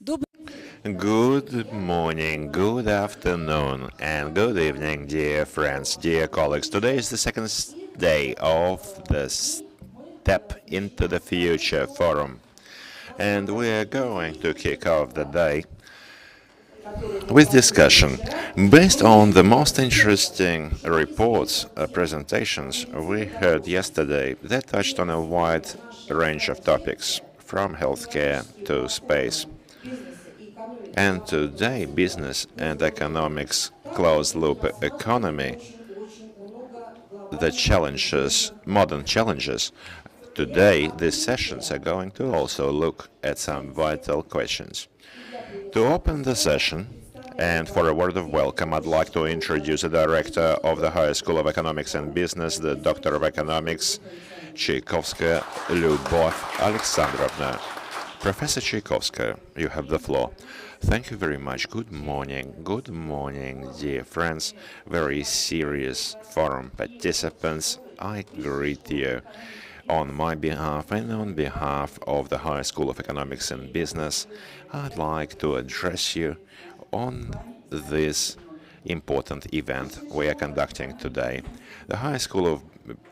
Good morning, good afternoon, and good evening, dear friends, dear colleagues. Today is the second day of the Step into the Future forum, and we are going to kick off the day with discussion. Based on the most interesting reports, presentations we heard yesterday that touched on a wide range of topics, from healthcare to space. And today, business and economics closed loop economy, the challenges, modern challenges. Today, these sessions are going to also look at some vital questions. To open the session, and for a word of welcome, I'd like to introduce the director of the Higher School of Economics and Business, the Doctor of Economics, Tchaikovskaya Lyubov Alexandrovna. Professor Tchaikovskaya, you have the floor. Thank you very much. Good morning, dear friends, very serious forum participants. I greet you on my behalf and on behalf of the High School of Economics and Business. I'd like to address you on this important event we are conducting today. The High School of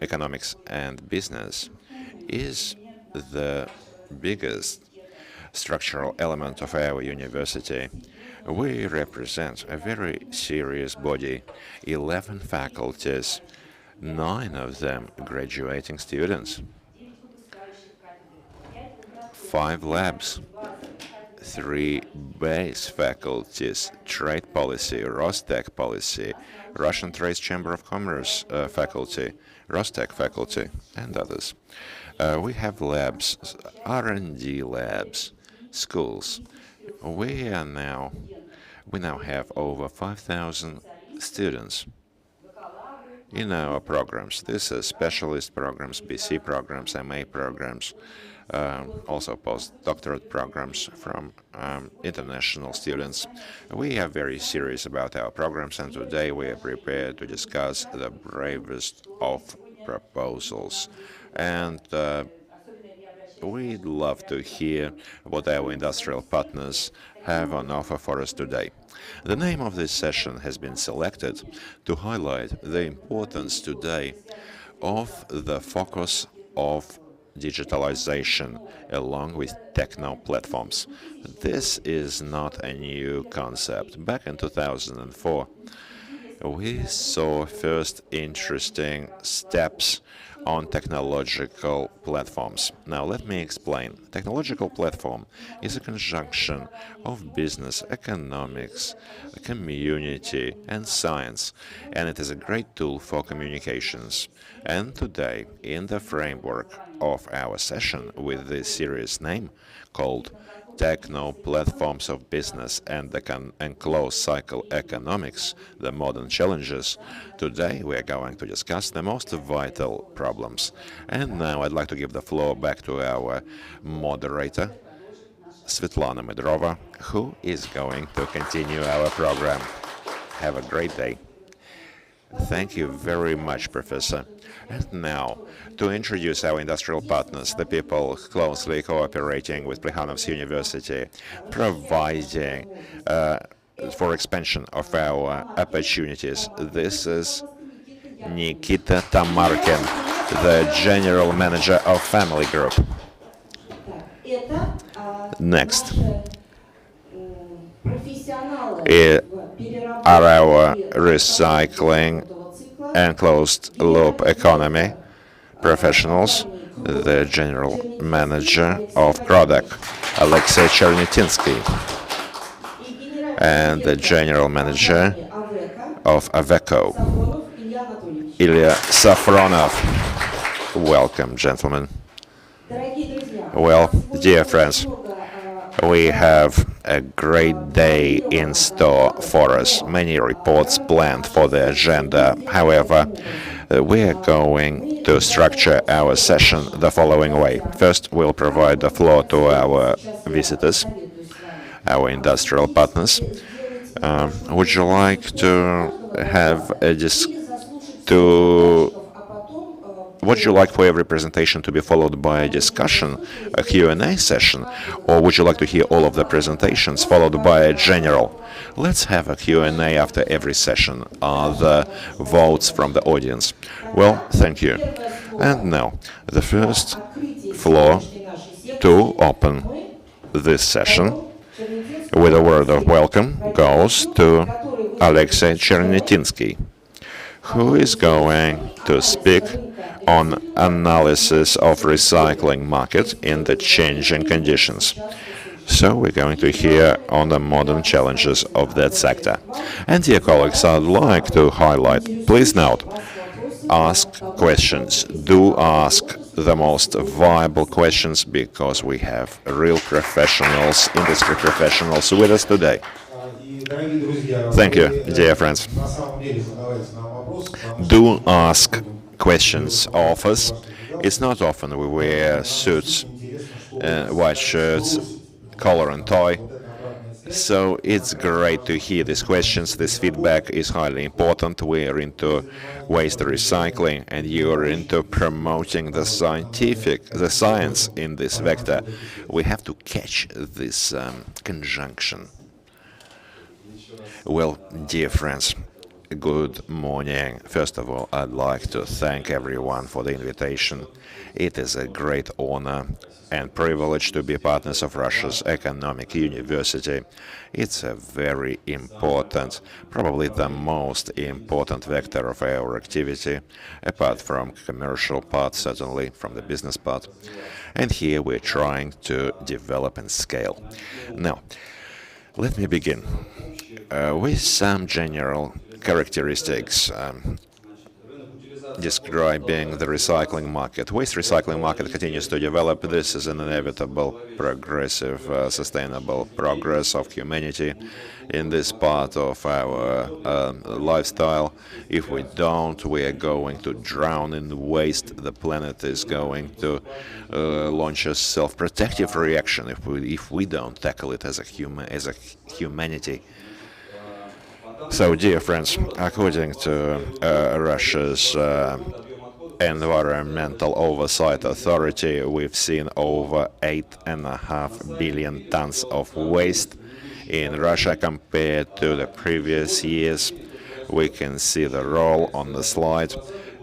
Economics and Business is the biggest structural element of our university. We represent a very serious body, 11 faculties, 9 of them graduating students, 5 labs, 3 base faculties, trade policy, Rostec policy, Russian Trade Chamber of Commerce faculty, Rostec faculty, and others. We have labs, R&D labs, schools. We now have over 5,000 students in our programs. These are specialist programs, BC programs, MA programs, also postdoctorate programs from international students. We are very serious about our programs, and today we are prepared to discuss the bravest of proposals. And we'd love to hear what our industrial partners have on offer for us today. The name of this session has been selected to highlight the importance today of the focus of digitalization along with techno-platforms. This is not a new concept. Back in 2004, we saw first interesting steps on technological platforms. Now let me explain. Technological platform is a conjunction of business, economics, community, and science, and it is a great tool for communications. And today, in the framework of our session with this serious name called Techno-Platforms of Business and Closed-Cycle Economics, the modern challenges. Today we are going to discuss the most vital problems. And now I'd like to give the floor back to our moderator, Svetlana Medrova, who is going to continue our program. Have a great day. Thank you very much, Professor. And now, to introduce our industrial partners, the people closely cooperating with Plekhanov's University, providing for expansion of our opportunities. This is Nikita Tamarkin, the General Manager of Family Group. Next are our recycling and closed-loop economy professionals, the General Manager of Product, Alexei Chernetinsky, and the General Manager of Aveco, Ilya Safronov. Welcome, gentlemen. Well, dear friends, we have a great day in store for us. Many reports planned for the agenda. However, we are going to structure our session the following way. First, we'll provide the floor to our visitors, our industrial partners. Would you like to have a to Would you like for every presentation to be followed by a discussion, a Q&A session, or would you like to hear all of the presentations followed by a general? Let's have a Q&A after every session. Are the votes from the audience? Well, thank you. And now, the first floor to open this session with a word of welcome goes to Alexei Chernetinsky, who is going to speak on analysis of recycling market in the changing conditions. So we're going to hear on the modern challenges of that sector. And dear colleagues, I'd like to highlight, please note, ask questions. Do ask the most viable questions because we have real professionals, industry professionals with us today. Thank you, dear friends. Do ask questions of us. It's not often we wear suits, white shirts, collar and tie. So it's great to hear these questions. This feedback is highly important. We're into waste recycling, and you're into promoting the science in this vector. We have to catch this conjunction. Well, dear friends, good morning. First of all, I'd like to thank everyone for the invitation. It is a great honor and privilege to be partners of Russia's Economic University. It's a very important, probably the most important vector of our activity, apart from commercial part, certainly from the business part. And here we're trying to develop and scale. Now, let me begin with some general characteristics describing the recycling market. Waste recycling market continues to develop. This is an inevitable, progressive, sustainable progress of humanity in this part of our lifestyle. If we don't, we are going to drown in waste. The planet is going to launch a self-protective reaction if we don't tackle it as a humanity. So, dear friends, according to Russia's Environmental Oversight Authority, we've seen over 8.5 billion tons of waste in Russia compared to the previous years. We can see the roll on the slide.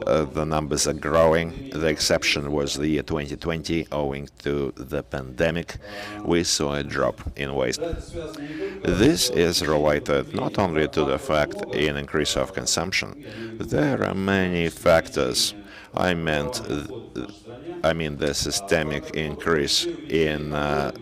The numbers are growing. The exception was the year 2020, owing to the pandemic. We saw a drop in waste. This is related not only to the fact in increase of consumption. There are many factors. I mean the systemic increase in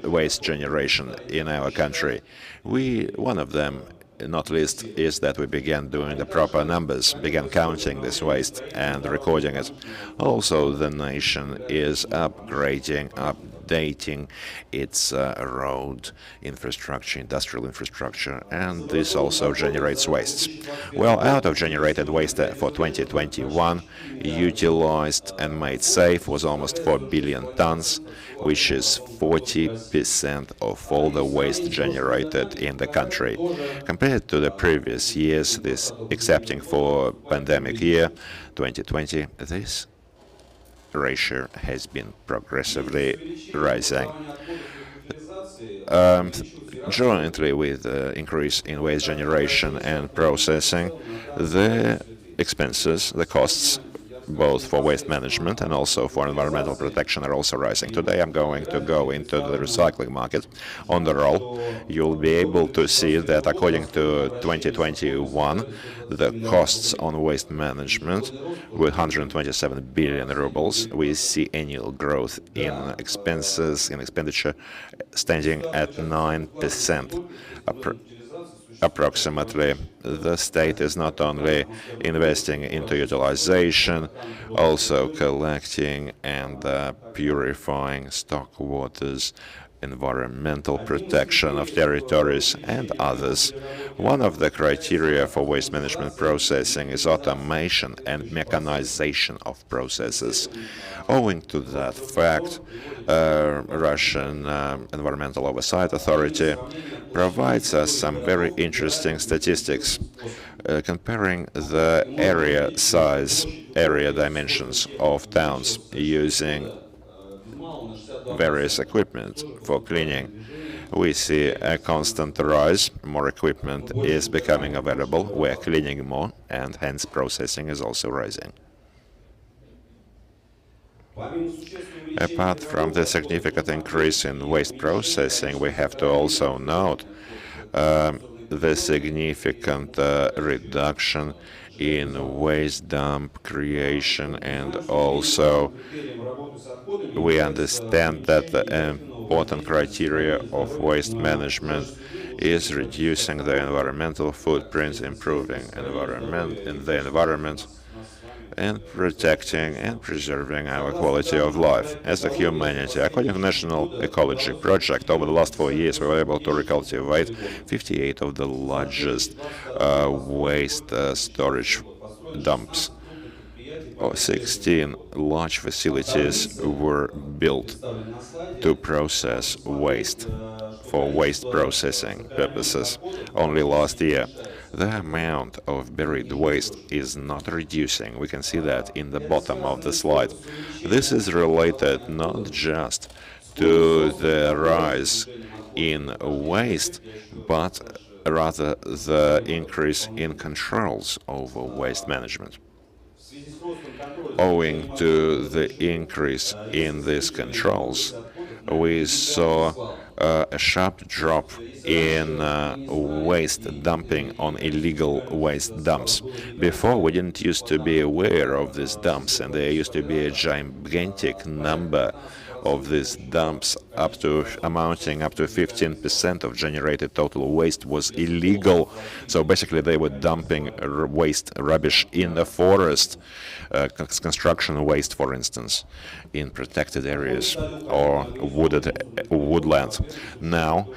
waste generation in our country. One of them, not least, is that we began doing the proper numbers, began counting this waste and recording it. Also, the nation is upgrading, updating its road infrastructure, industrial infrastructure, and this also generates wastes. Well, out of generated waste for 2021, utilized and made safe was almost 4 billion tons, which is 40% of all the waste generated in the country. Compared to the previous years, this excepting for pandemic year 2020, this ratio has been progressively rising. Jointly with the increase in waste generation and processing, the expenses, the costs, both for waste management and also for environmental protection, are also rising. Today I'm going to go into the recycling market. On the roll, you'll be able to see that according to 2021, the costs on waste management were 127 billion rubles. We see annual growth in expenses, in expenditure, standing at 9%. Approximately, the state is not only investing into utilization, also collecting and purifying stock waters, environmental protection of territories, and others. One of the criteria for waste management processing is automation and mechanization of processes. Owing to that fact, Russian Environmental Oversight Authority provides us some very interesting statistics. Comparing the area dimensions of towns using various equipment for cleaning, we see a constant rise. More equipment is becoming available. We're cleaning more, and hence processing is also rising. Apart from the significant increase in waste processing, we have to also note the significant reduction in waste dump creation, and also we understand that the important criteria of waste management is reducing the environmental footprint, improving environment in the environment, and protecting and preserving our quality of life as a humanity. According to National Ecology Project, over the last 4 years, we were able to recultivate 58 of the largest waste storage dumps. 16 large facilities were built to process waste for waste processing purposes. Only last year, the amount of buried waste is not reducing. We can see that in the bottom of the slide. This is related not just to the rise in waste, but rather the increase in controls over waste management. Owing to the increase in these controls, we saw a sharp drop in waste dumping on illegal waste dumps. Before, we didn't used to be aware of these dumps, and there used to be a gigantic number of these dumps, amounting up to 15% of generated total waste was illegal. So basically, they were dumping waste, rubbish in the forest, construction waste, for instance, in protected areas or woodlands. Now,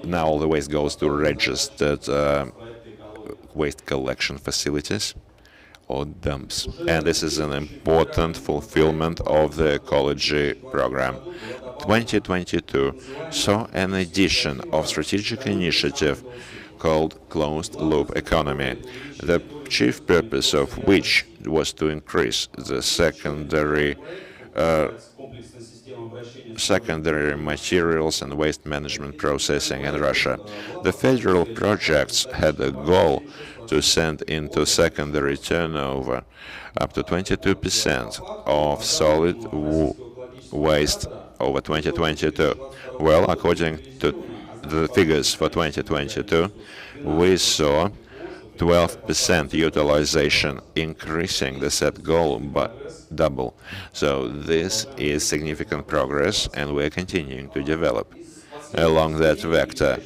now all the waste goes to registered waste collection facilities or dumps. And this is an important fulfillment of the ecology program. 2022 saw an addition of strategic initiative called closed loop economy, the chief purpose of which was to increase the secondary materials and waste management processing in Russia. The federal projects had a goal to send into secondary turnover up to 22% of solid waste over 2022. Well, according to the figures for 2022, we saw 12% utilization, increasing the set goal by double. So this is significant progress, and we're continuing to develop along that vector.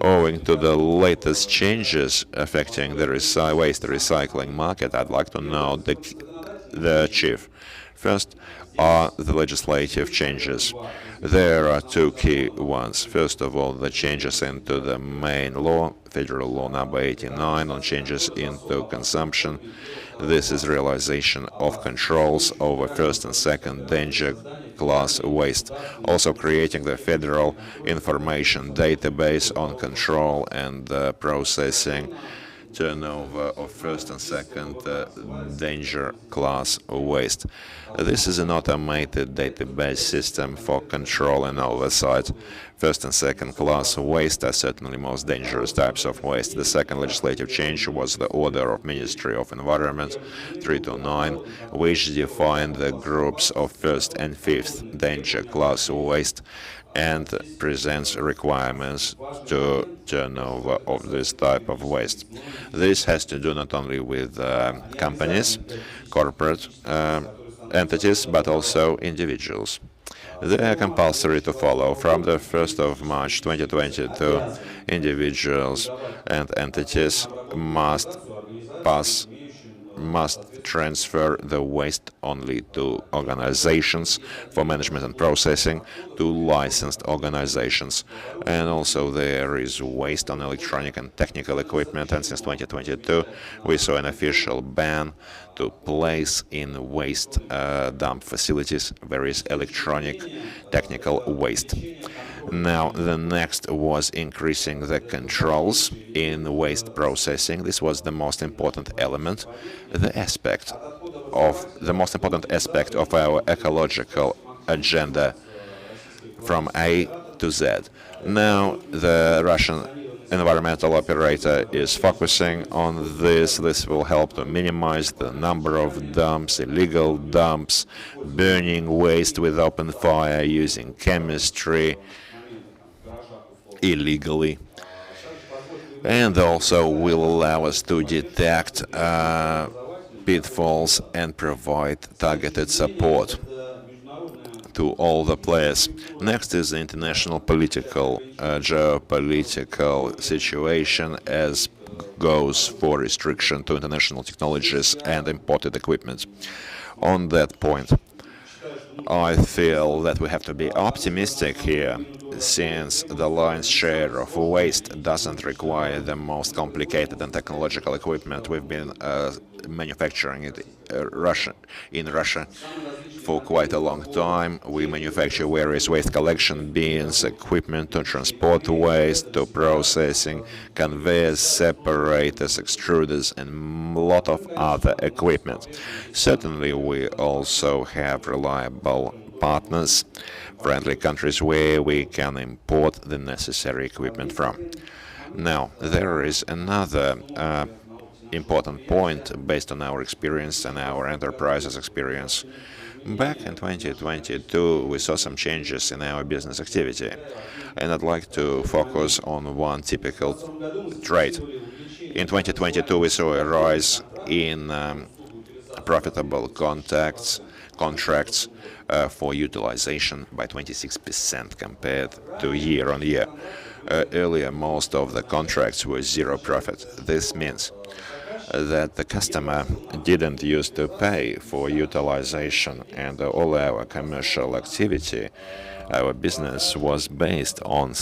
Owing to the latest changes affecting the waste recycling market, I'd like to know the chief. First are the legislative changes. There are two key ones. First of all, the changes into the main law, Federal Law number 89, on changes into consumption. This is realization of controls over first and second danger class waste, also creating the federal information database on control and processing turnover of first and second danger class waste. This is an automated database system for control and oversight. First and second class waste are certainly most dangerous types of waste. The second legislative change was the order of Ministry of Environment 329, which defined the groups of first and fifth danger class waste and presents requirements to turnover of this type of waste. This has to do not only with companies, corporate entities, but also individuals. They are compulsory to follow. From the 1st of March 2022, individuals and entities must transfer the waste only to organizations for management and processing, to licensed organizations. And also there is waste on electronic and technical equipment, and since 2022 we saw an official ban to place in waste dump facilities various electronic technical waste. Now, the next was increasing the controls in waste processing. This was the most important element, the most important aspect of our ecological agenda from A to Z. Now, the Russian environmental operator is focusing on this. This will help to minimize the number of dumps, illegal dumps, burning waste with open fire, using chemistry illegally, and also will allow us to detect pitfalls and provide targeted support to all the players. Next is the international political, geopolitical situation as goes for restriction to international technologies and imported equipment. On that point, I feel that we have to be optimistic here, since the lion's share of waste doesn't require the most complicated and technological equipment. We've been manufacturing it in Russia for quite a long time. We manufacture various waste collection bins, equipment to transport waste, to processing, conveyors, separators, extruders, and a lot of other equipment. Certainly, we also have reliable partners, friendly countries where we can import the necessary equipment from. Now, there is another important point based on our experience and our enterprise's experience. Back in 2022, we saw some changes in our business activity, and I'd like to focus on one typical trait. In 2022, we saw a rise in profitable contracts for utilization by 26% compared to year on year. Earlier, most of the contracts were zero profit. This means that the customer didn't used to pay for utilization, and all our commercial activity, our business was based on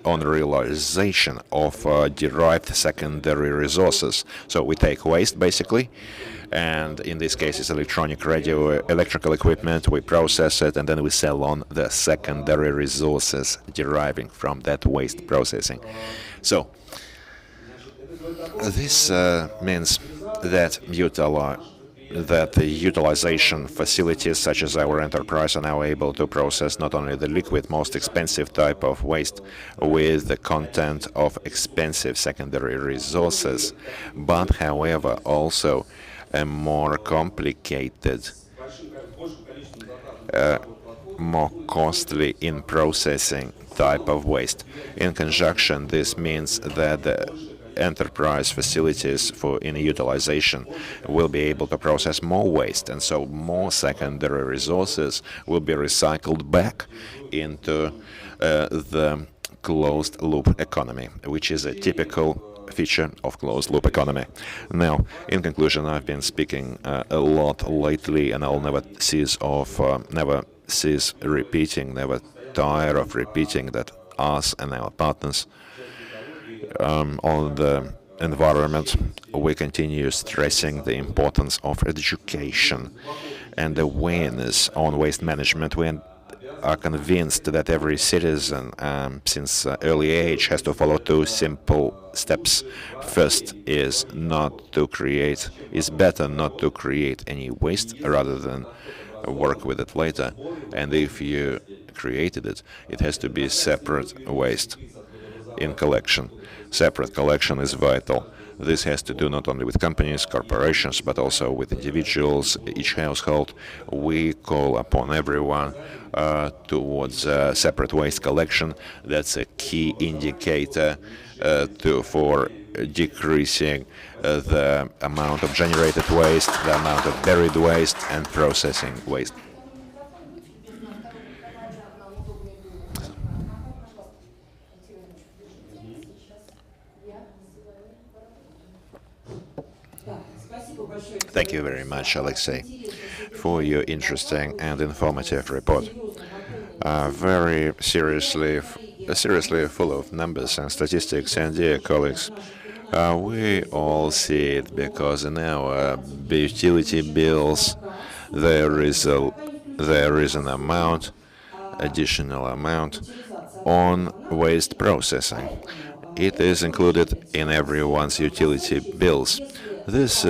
on realization of derived secondary resources. So we take waste basically, and in this case it's electronic radio, electrical equipment, we process it and then we sell on the secondary resources deriving from that waste processing. So this means that the utilization facilities such as our enterprise are now able to process not only the liquid, most expensive type of waste with the content of expensive secondary resources, but however also a more complicated, more costly in processing type of waste. In conjunction, this means that the enterprise facilities in utilization will be able to process more waste, and so more secondary resources will be recycled back into the closed loop economy, which is a typical feature of closed loop economy. Now, in conclusion, I've been speaking a lot lately, and I'll never cease repeating, never tire of repeating that us and our partners on the environment, we continue stressing the importance of education and awareness on waste management. We are convinced that every citizen, since early age, has to follow two simple steps. First is better not to create any waste rather than work with it later. And if you created it, it has to be separate waste in collection. Separate collection is vital. This has to do not only with companies, corporations, but also with individuals, each household. We call upon everyone towards separate waste collection. That's a key indicator for decreasing the amount of generated waste, the amount of buried waste, and processing waste. Thank you very much, Alexei, for your interesting and informative report. Very seriously full of numbers and statistics, and dear colleagues, we all see it because in our utility bills there is an amount additional amount on waste processing. It is included in everyone's utility bills. This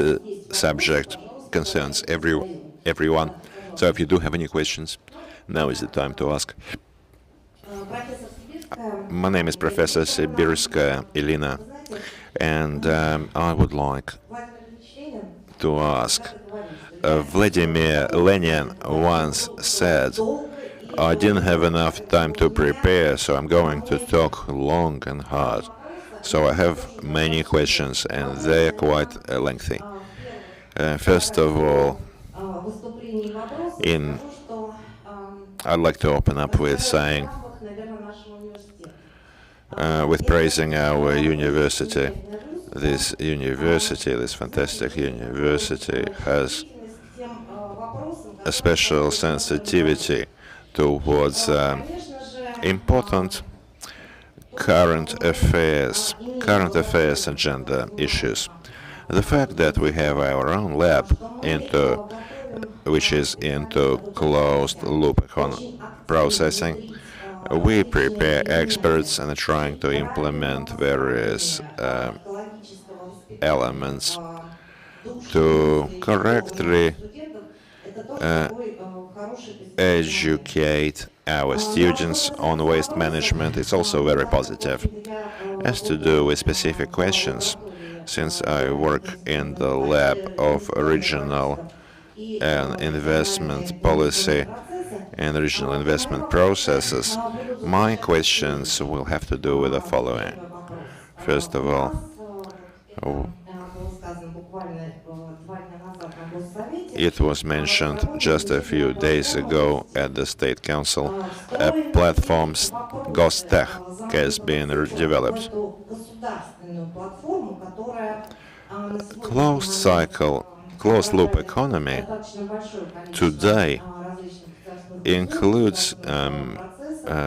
subject concerns everyone. So if you do have any questions, now is the time to ask. My name is Professor Sibirskaya Elena, and I would like to ask. Vladimir Lenin once said, I didn't have enough time to prepare, so I'm going to talk long and hard. So I have many questions, and they're quite lengthy. First of all, in I'd like to open up with saying, with praising our university. This fantastic university, has a special sensitivity towards important current affairs agenda issues. The fact that we have our own lab which is into closed loop processing, we prepare experts and are trying to implement various elements to correctly educate our students on waste management. It's also very positive. Has to do with specific questions, since I work in the lab of regional and investment policy and regional investment processes, my questions will have to do with the following. First of all, it was mentioned just a few days ago at the State Council, a platforms GosTech has been developed. Closed cycle, closed loop economy today includes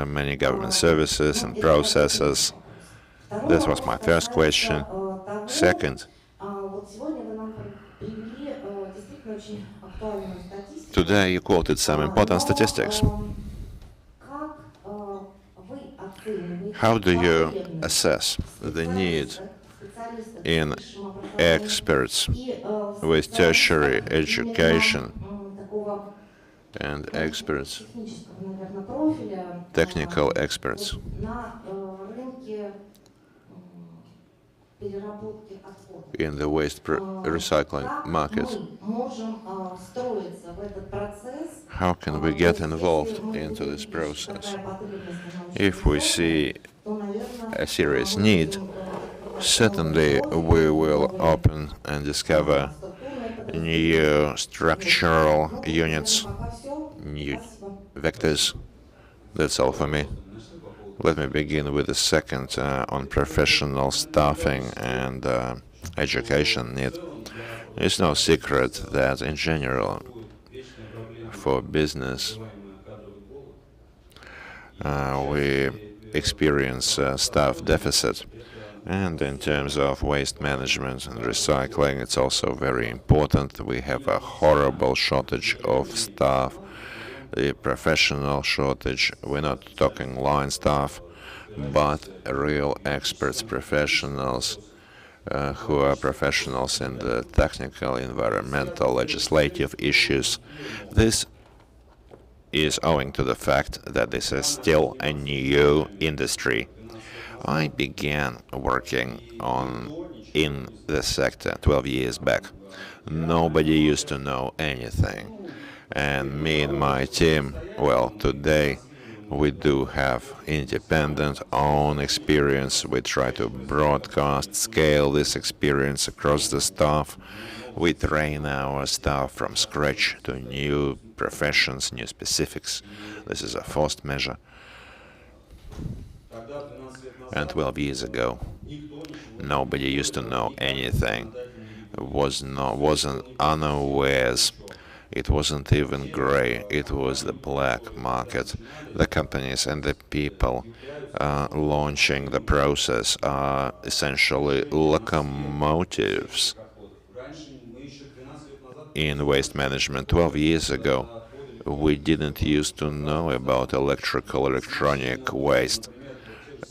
many government services and processes. This was my first question. Second, today you quoted some important statistics. How do you assess the need in experts with tertiary education and experts, technical experts, in the waste recycling market? How can we get involved into this process? If we see a serious need, certainly we will open and discover new structural units, new vectors. That's all for me. Let me begin with the second on professional staffing and education need. It's no secret that in general, for business, we experience staff deficit. And in terms of waste management and recycling, it's also very important. We have a horrible shortage of staff, the professional shortage. We're not talking line staff, but real experts, professionals who are professionals in the technical, environmental, legislative issues. This is owing to the fact that this is still a new industry. I began working in this sector 12 years back. Nobody used to know anything. And me and my team, well, today we do have independent own experience. We try to broadcast, scale this experience across the staff. We train our staff from scratch to new professions, new specifics. This is a forced measure. And 12 years ago, nobody used to know anything, wasn't unawares. It wasn't even gray, it was the black market. The companies and the people launching the process are essentially locomotives in waste management. 12 years ago, We didn't used to know about electronic waste.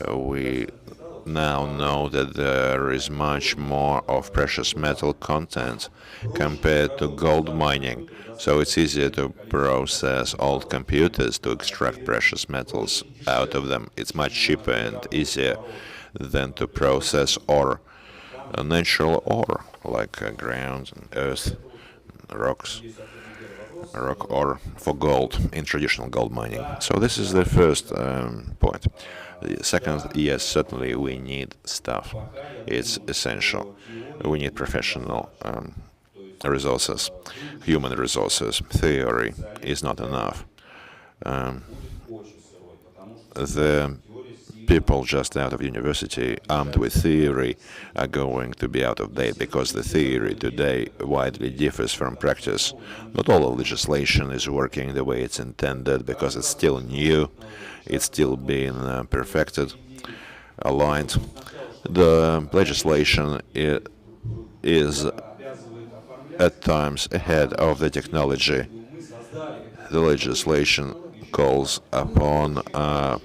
We now know that there is much more of precious metal content compared to gold mining. So it's easier to process old computers to extract precious metals out of them. It's much cheaper and easier than to process ore, natural ore like ground and earth, rocks, rock ore for gold in traditional gold mining. So this is the first point. Second, yes, certainly we need staff. It's essential. We need professional resources, human resources. Theory is not enough. The people just out of university armed with theory are going to be out of date because the theory today widely differs from practice. Not all of legislation is working the way it's intended because it's still new, it's still being perfected, aligned. The legislation is at times ahead of the technology. The legislation calls upon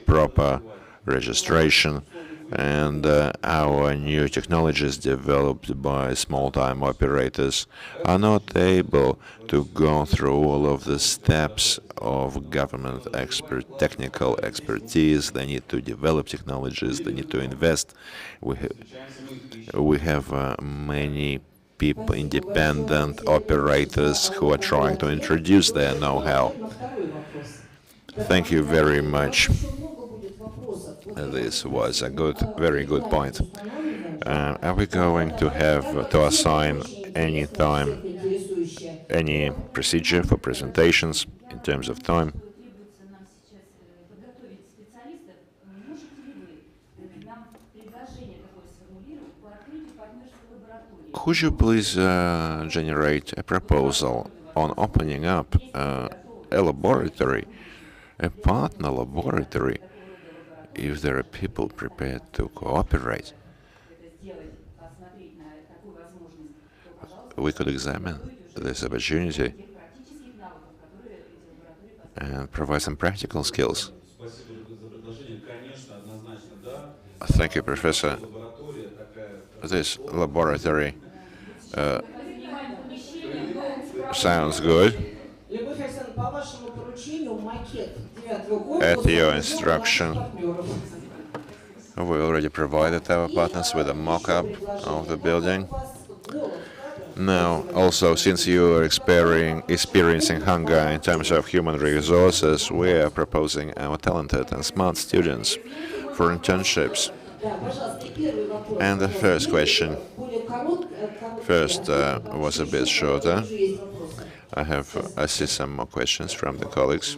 proper registration, and our new technologies developed by small-time operators are not able to go through all of the steps of government technical expertise. They need to develop technologies, they need to invest. We have many people, independent operators who are trying to introduce their know-how. Thank you very much. This was a very good point. Are we going to have to assign any time, any procedure for presentations in terms of time? Could you please generate a proposal on opening up a laboratory, a partner laboratory, if there are people prepared to cooperate? We could examine this opportunity and provide some practical skills. Thank you, Professor. This laboratory sounds good. At your instruction, we already provided our partners with a mock-up of the building. Now, also, since you are experiencing hunger in terms of human resources, we are proposing our talented and smart students for internships. And the first question first was a bit shorter. I see some more questions from the colleagues.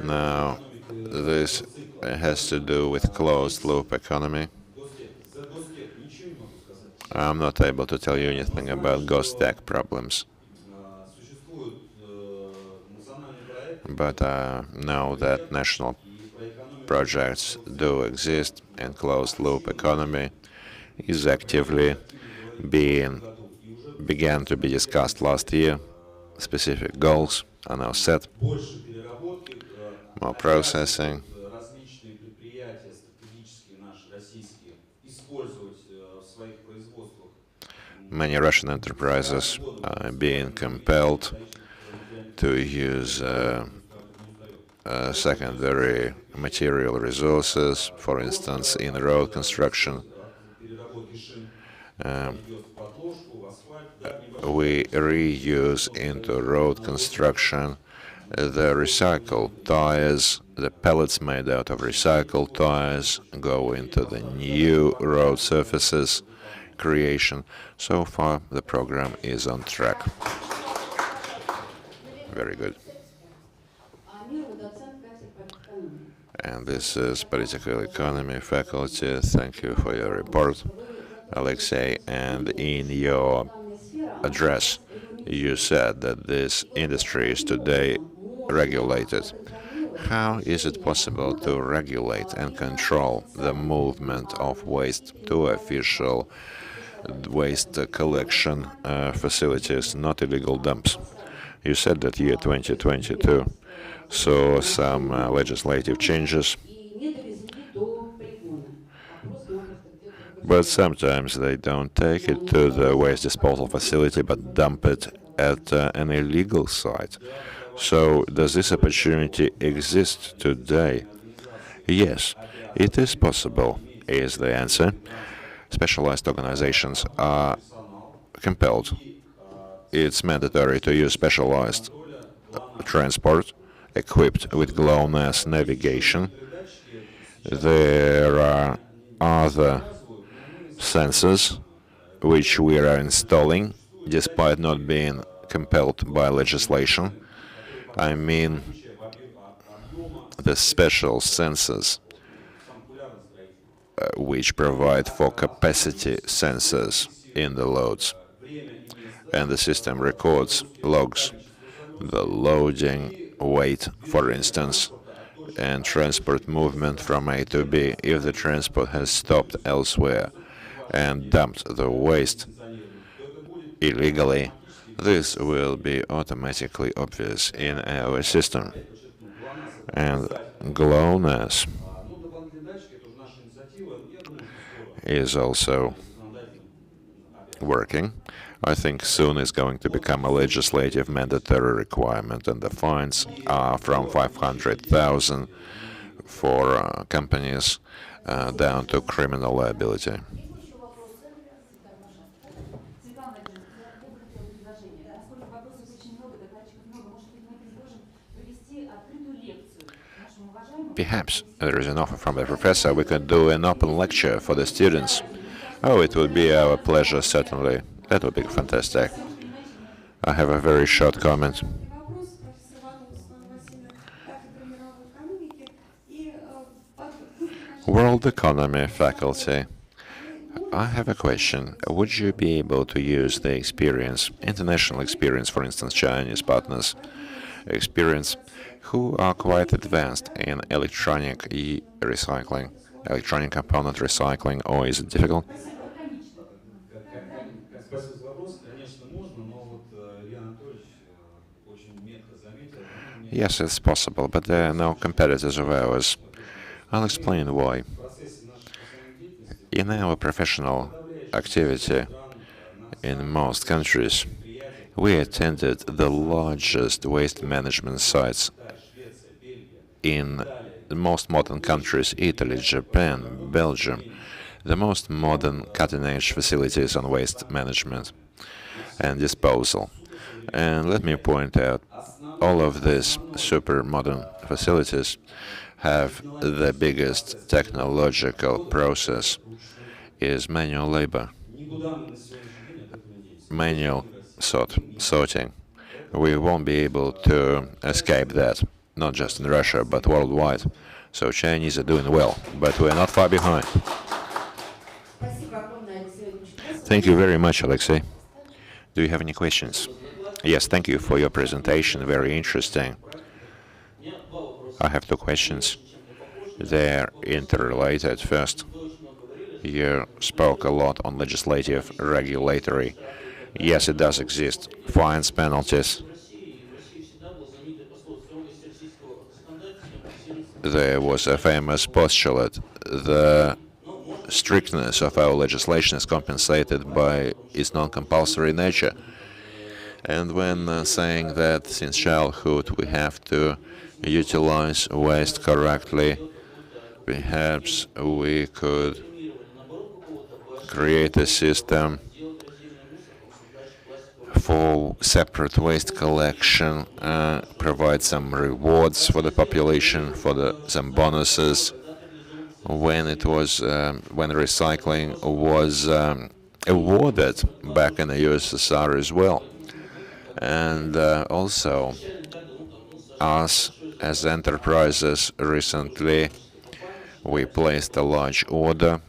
Now, this has to do with closed-loop economy. I'm not able to tell you anything about GhostTech problems, but I know that national projects do exist, and closed-loop economy is actively began to be discussed last year. Specific goals are now set. More processing. Many Russian enterprises are being compelled to use secondary material resources, for instance, in road construction. We reuse into road construction the recycled tires, the pellets made out of recycled tires go into the new road surfaces creation. So far, the program is on track. Very good. And this is Political Economy faculty. Thank you for your report, Alexei. And in your address, you said that this industry is today regulated. How is it possible to regulate and control the movement of waste to official waste collection facilities, not illegal dumps? You said that year 2022 saw some legislative changes, but sometimes they don't take it to the waste disposal facility but dump it at an illegal site. So, does this opportunity exist today? Yes, it is possible, is the answer. Specialized organizations are compelled. It's mandatory to use specialized transport equipped with GLONASS navigation. There are other sensors which we are installing despite not being compelled by legislation. I mean, the special sensors which provide for capacity sensors in the loads. And the system records, logs the loading, weight, for instance, and transport movement from A to B if the transport has stopped elsewhere and dumped the waste illegally. This will be automatically obvious in our system. And GLONASS is also working. I think soon is going to become a legislative mandatory requirement, and the fines are from 500,000 for companies down to criminal liability. Perhaps there is an offer from the professor. We could do an open lecture for the students. Oh, it would be our pleasure, certainly. That would be fantastic. I have a very short comment. World Economy faculty. I have a question. Would you be able to use the experience, international experience, for instance, Chinese partners' experience, who are quite advanced in electronic recycling, electronic component recycling, or is it difficult? Yes, it's possible, but there are no competitors of ours. I'll explain why. In our professional activity in most countries, we attended the largest waste management sites in the most modern countries: Italy, Japan, Belgium, the most modern cutting-edge facilities on waste management and disposal. And let me point out, all of these super modern facilities have the biggest technological process is manual labor, manual sorting. We won't be able to escape that, not just in Russia, but worldwide. So Chinese are doing well, but we're not far behind. Thank you very much, Alexei. Do you have any questions? Yes, thank you for your presentation. Very interesting. I have two questions. They're interrelated. First, you spoke a lot on legislative, regulatory. Yes, it does exist. Fines, penalties. There was a famous postulate. The strictness of our legislation is compensated by its non-compulsory nature. And when saying that since childhood we have to utilize waste correctly, perhaps we could create a system for separate waste collection, provide some rewards for the population, for some bonuses. When recycling was awarded back in the USSR as well. And also, us as enterprises recently, we placed a large order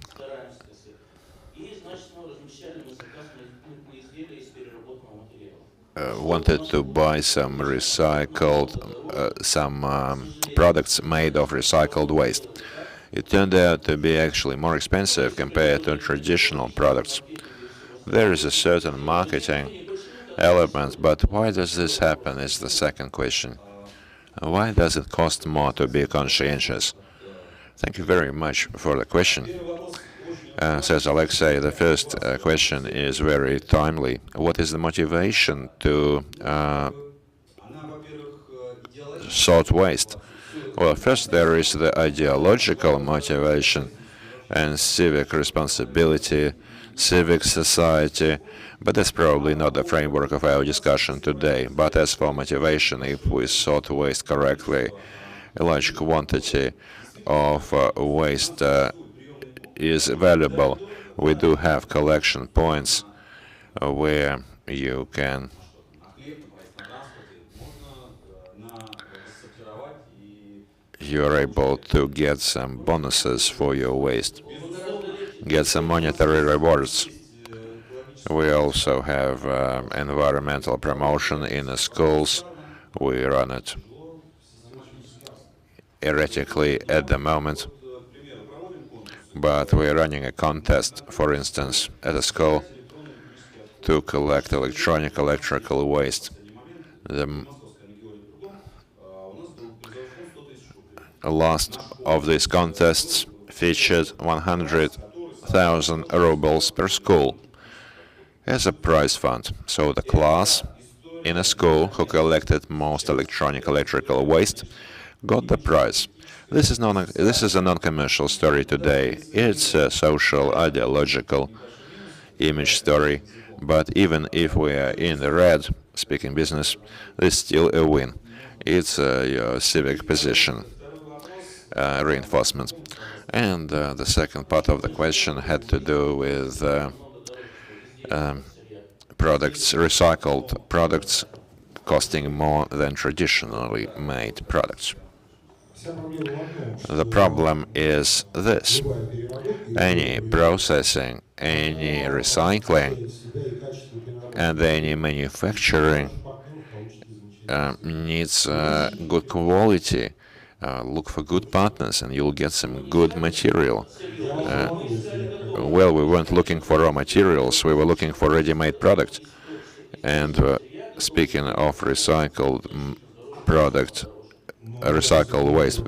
wanted to buy some recycled, some products made of recycled waste. It turned out to be actually more expensive compared to traditional products. There is a certain marketing elements. But why does this happen is the second question. Why does it cost more to be conscientious? Thank you very much for the question. Says Alexei, the first question is very timely. What is the motivation to sort waste? Well, first there is the ideological motivation and civic responsibility, civic society, but that's probably not the framework of our discussion today. But as for motivation, if we sort waste correctly, a large quantity of waste is valuable. We do have collection points where you're able to get some bonuses for your waste, get some monetary rewards. We also have environmental promotion in the schools. We run it erratically at the moment, but we're running a contest, for instance, at a school to collect electrical waste. The last of these contests featured 100,000 rubles per school as a prize fund. So the class in a school who collected most electrical waste got the prize. This is a non-commercial story today. It's a social, ideological image story. But even if we are in the red, speaking business, it's still a win. It's your civic position reinforcement. And the second part of the question had to do with products, recycled products costing more than traditionally made products. The problem is this. Any processing, any recycling, and any manufacturing needs good quality. Look for good partners and you'll get some good material. Well, we weren't looking for raw materials, we were looking for ready-made products. And speaking of recycled product, recycled waste,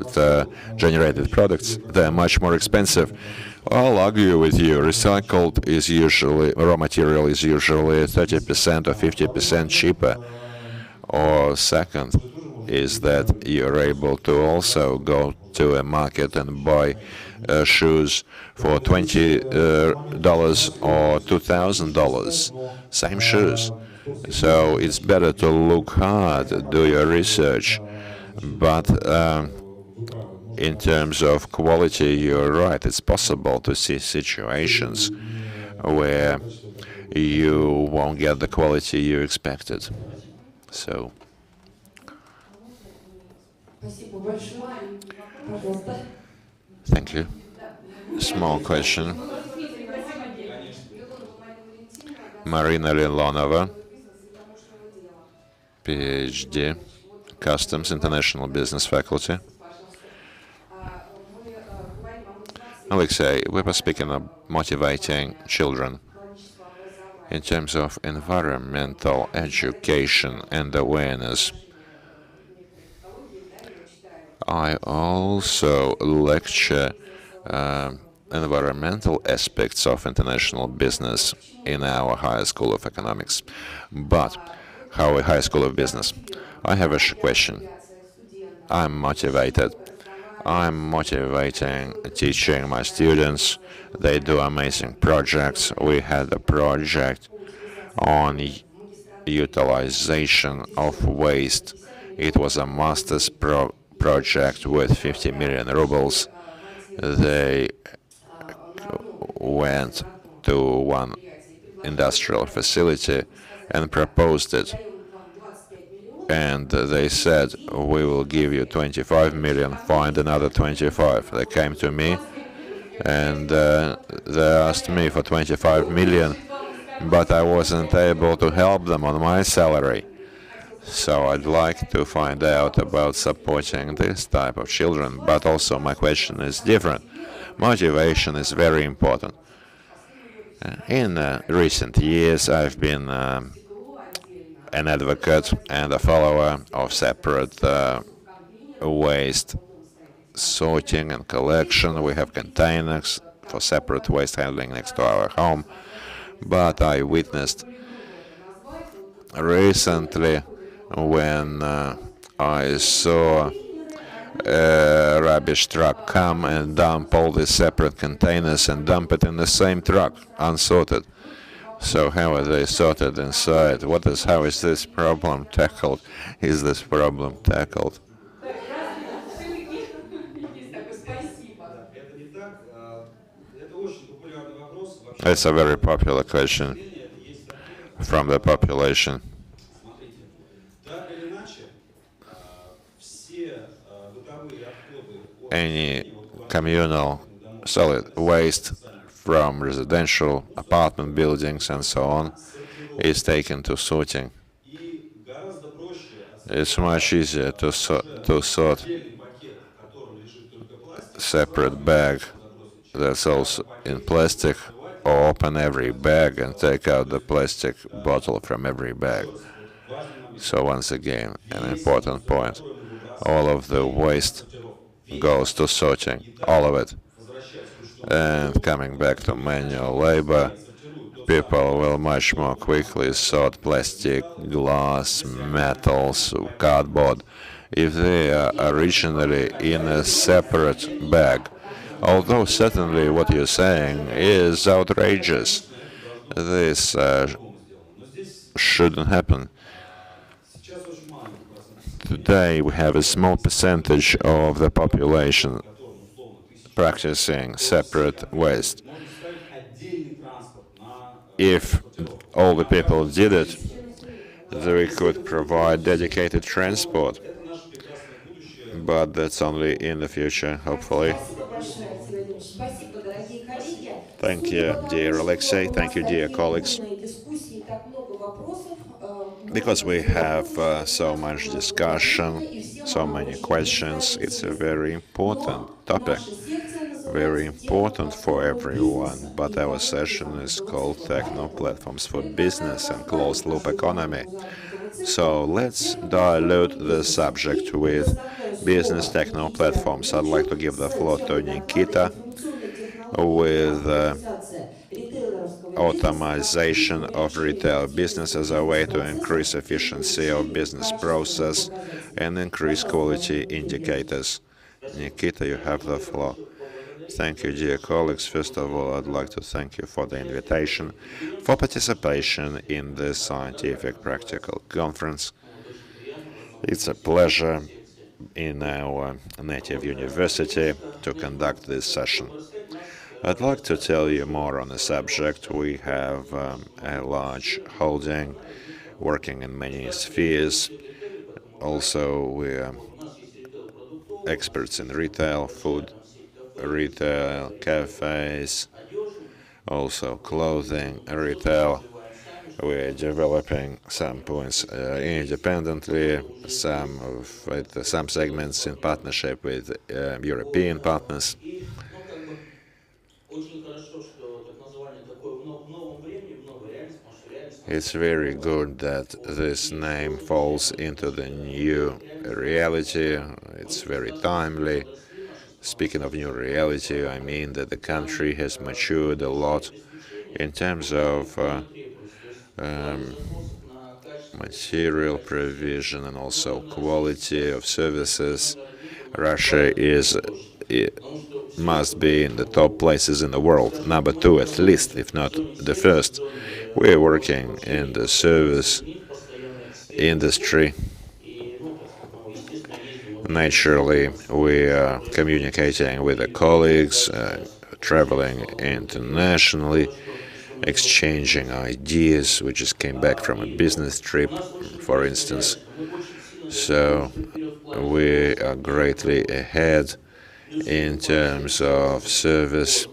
generated products, they're much more expensive. I'll argue with you, recycled is usually, raw material is usually 30% or 50% cheaper. Or second is that you're able to also go to a market and buy shoes for $20 or $2,000, same shoes. So it's better to look hard, do your research. But in terms of quality, you're right. It's possible to see situations where you won't get the quality you expected. So. Thank you. Small question. Marina Lilonova, PhD, Customs, International Business Faculty. Alexei, we were speaking of motivating children. In terms of environmental education and awareness, I also lecture environmental aspects of international business in our High School of Economics. But how High School of Business? I have a question. I'm motivated. I'm motivating, teaching my students. They do amazing projects. We had a project on utilization of waste. It was a master's project with 50 million rubles. They went to one industrial facility and proposed it. And they said, we will give you 25 million, find another 25. They came to me and they asked me for 25 million, but I wasn't able to help them on my salary. So I'd like to find out about supporting this type of children, but also my question is different. Motivation is very important. In recent years, I've been an advocate and a follower of separate waste sorting and collection. We have containers for separate waste handling next to our home. But I witnessed recently when I saw a rubbish truck come and dump all these separate containers and dump it in the same truck, unsorted. So how are they sorted inside? How is this problem tackled? Is this problem tackled? It's a very popular question from the population. Any communal solid waste from residential apartment buildings and so on is taken to sorting. It's much easier to sort separate bag that's also in plastic, or open every bag and take out the plastic bottle from every bag. So once again, an important point. All of the waste goes to sorting, all of it. And coming back to manual labor, people will much more quickly sort plastic, glass, metals, cardboard if they are originally in a separate bag. Although certainly what you're saying is outrageous. This shouldn't happen. Today we have a small percentage of the population practicing separate waste. If all the people did it, we could provide dedicated transport. But that's only in the future, hopefully. Thank you, dear Alexei. Thank you, dear colleagues. Because we have so much discussion, so many questions, it's a very important topic, very important for everyone. But our session is called Technoplatforms for Business and Closed-Loop Economy. So let's dilute the subject with business techno-platforms. I'd like to give the floor to Nikita with automation of retail business as a way to increase efficiency of business process and increase quality indicators. Nikita, you have the floor. Thank you, dear colleagues. First of all, I'd like to thank you for the invitation, for participation in this scientific practical conference. It's a pleasure in our native university to conduct this session. I'd like to tell you more on the subject. We have a large holding working in many spheres. Also, we are experts in retail, food, retail, cafes, also clothing, retail. We're developing some points independently, some segments in partnership with European partners. It's very good that this name falls into the new reality. It's very timely. Speaking of new reality, I mean that the country has matured a lot in terms of material provision and also quality of services. Russia must be in the top places in the world, number 2 at least, if not the first. We are working in the service industry. Naturally, we are communicating with the colleagues, traveling internationally, exchanging ideas. We just came back from a business trip, for instance. So we are greatly ahead in terms of service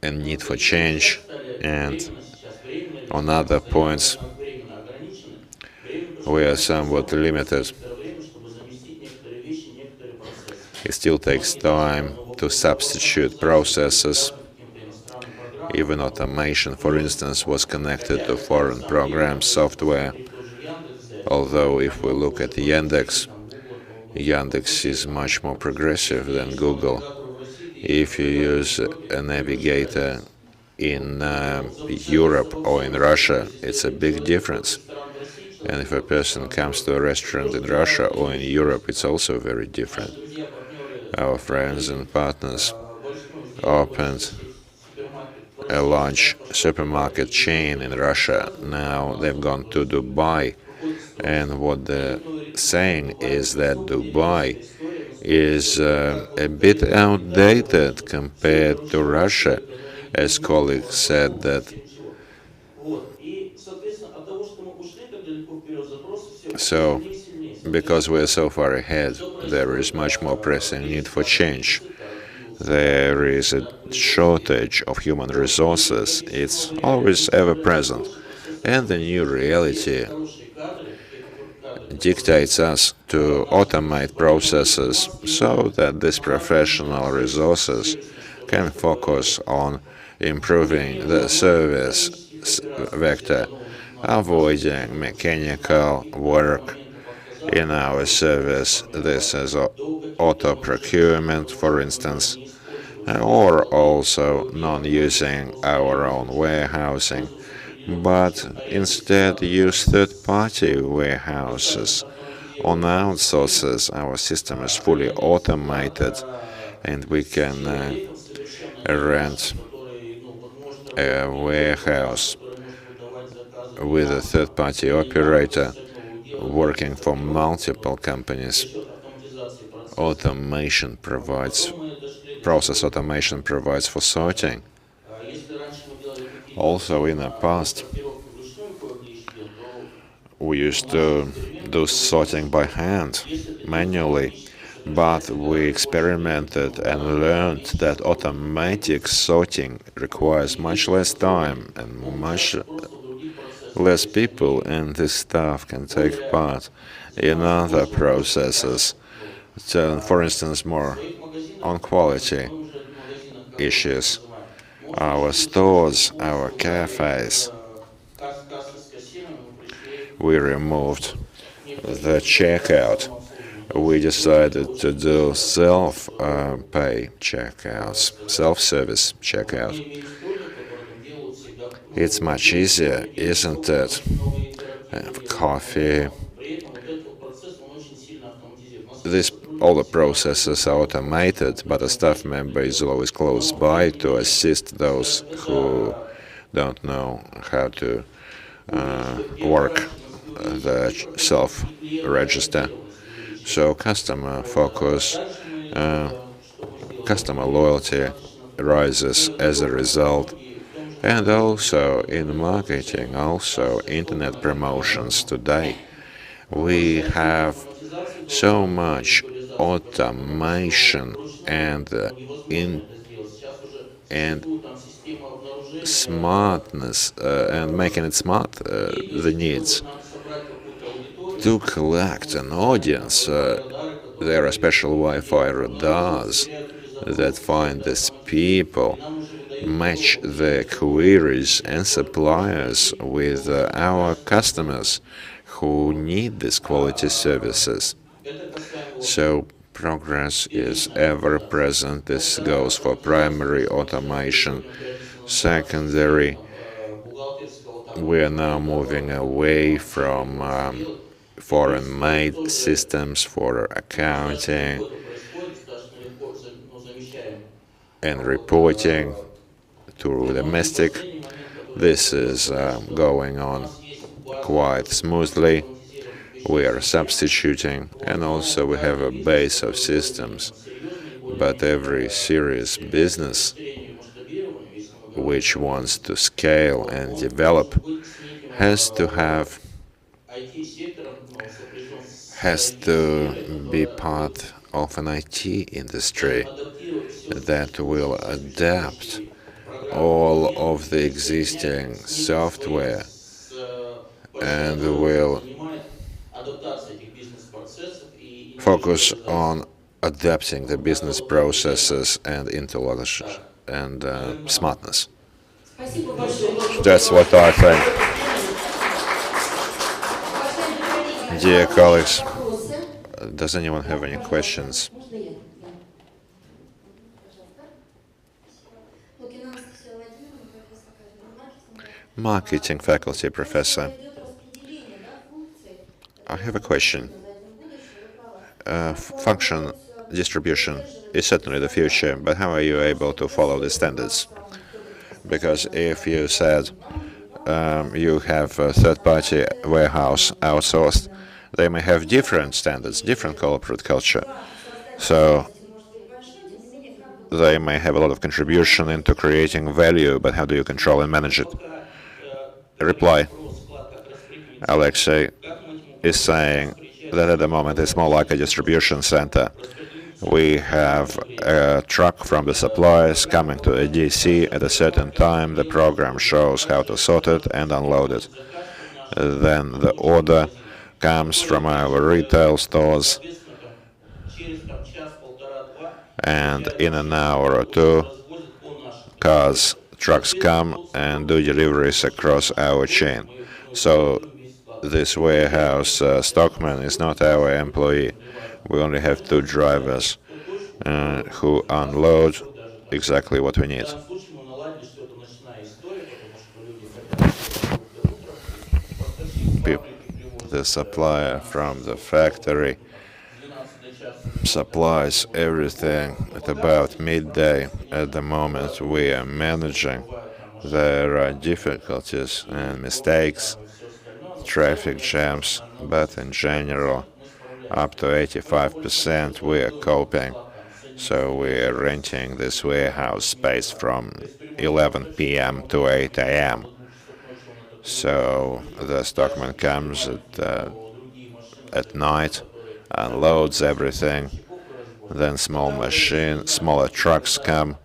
and need for change, and on other points we are somewhat limited. It still takes time to substitute processes Even automation, for instance, was connected to foreign program software. Although if we look at Yandex, Yandex is much more progressive than Google. If you use a navigator in Europe or in Russia, it's a big difference. And if a person comes to a restaurant in Russia or in Europe, it's also very different. Our friends and partners opened a large supermarket chain in Russia. Now they've gone to Dubai, and what they're saying is that Dubai is a bit outdated compared to Russia, as colleagues said that. So, because we're so far ahead, there is much more pressing need for change. There is a shortage of human resources. It's always ever present. And the new reality dictates us to automate processes so that these professional resources can focus on improving the service vector, avoiding mechanical work in our service. This is auto procurement, for instance, or also non-using our own warehousing, but instead use third-party warehouses. On outsources, our system is fully automated, and we can rent a warehouse with a third-party operator working for multiple companies. Automation provides process automation provides for sorting. Also, in the past, we used to do sorting by hand, manually, but we experimented and learned that automatic sorting requires much less time and much less people, and this staff can take part in other processes. So, for instance, more on quality issues. Our stores, our cafes, we removed the checkout. We decided to do self-pay checkouts, self-service checkout. It's much easier, isn't it? Coffee. All the processes are automated, but a staff member is always close by to assist those who don't know how to work the self-register. So customer focus, customer loyalty rises as a result. And also in marketing, also internet promotions today, we have so much automation and smartness and making it smart, the needs to collect an audience. There are special Wi-Fi radars that find these people, match their queries and suppliers with our customers who need these quality services. So progress is ever present. This goes for primary automation. Secondary, we are now moving away from foreign-made systems for accounting and reporting to domestic. This is going on quite smoothly. We are substituting, and also we have a base of systems. But every serious business which wants to scale and develop has to be part of an IT industry that will adapt all of the existing software and will focus on adapting the business processes and intelligence and smartness. That's what I think. Dear colleagues, does anyone have any questions? Marketing faculty professor. I have a question. Function distribution is certainly the future, but how are you able to follow the standards? Because if you said you have a third-party warehouse outsourced, they may have different standards, different corporate culture. So they may have a lot of contribution into creating value, but how do you control and manage it? Reply. Alexei is saying that at the moment it's more like a distribution center. We have a truck from the suppliers coming to a DC at a certain time. The program shows how to sort it and unload it. Then the order comes from our retail stores, and in an hour or two, trucks come and do deliveries across our chain. So this warehouse stockman is not our employee. We only have two drivers who unload exactly what we need. The supplier from the factory supplies everything at about midday. At the moment we are managing, there are difficulties and mistakes, traffic jams, but in general, up to 85% we are coping. So we are renting this warehouse space from 11 p.m. to 8 a.m. So the stockman comes at night, unloads everything, then smaller trucks come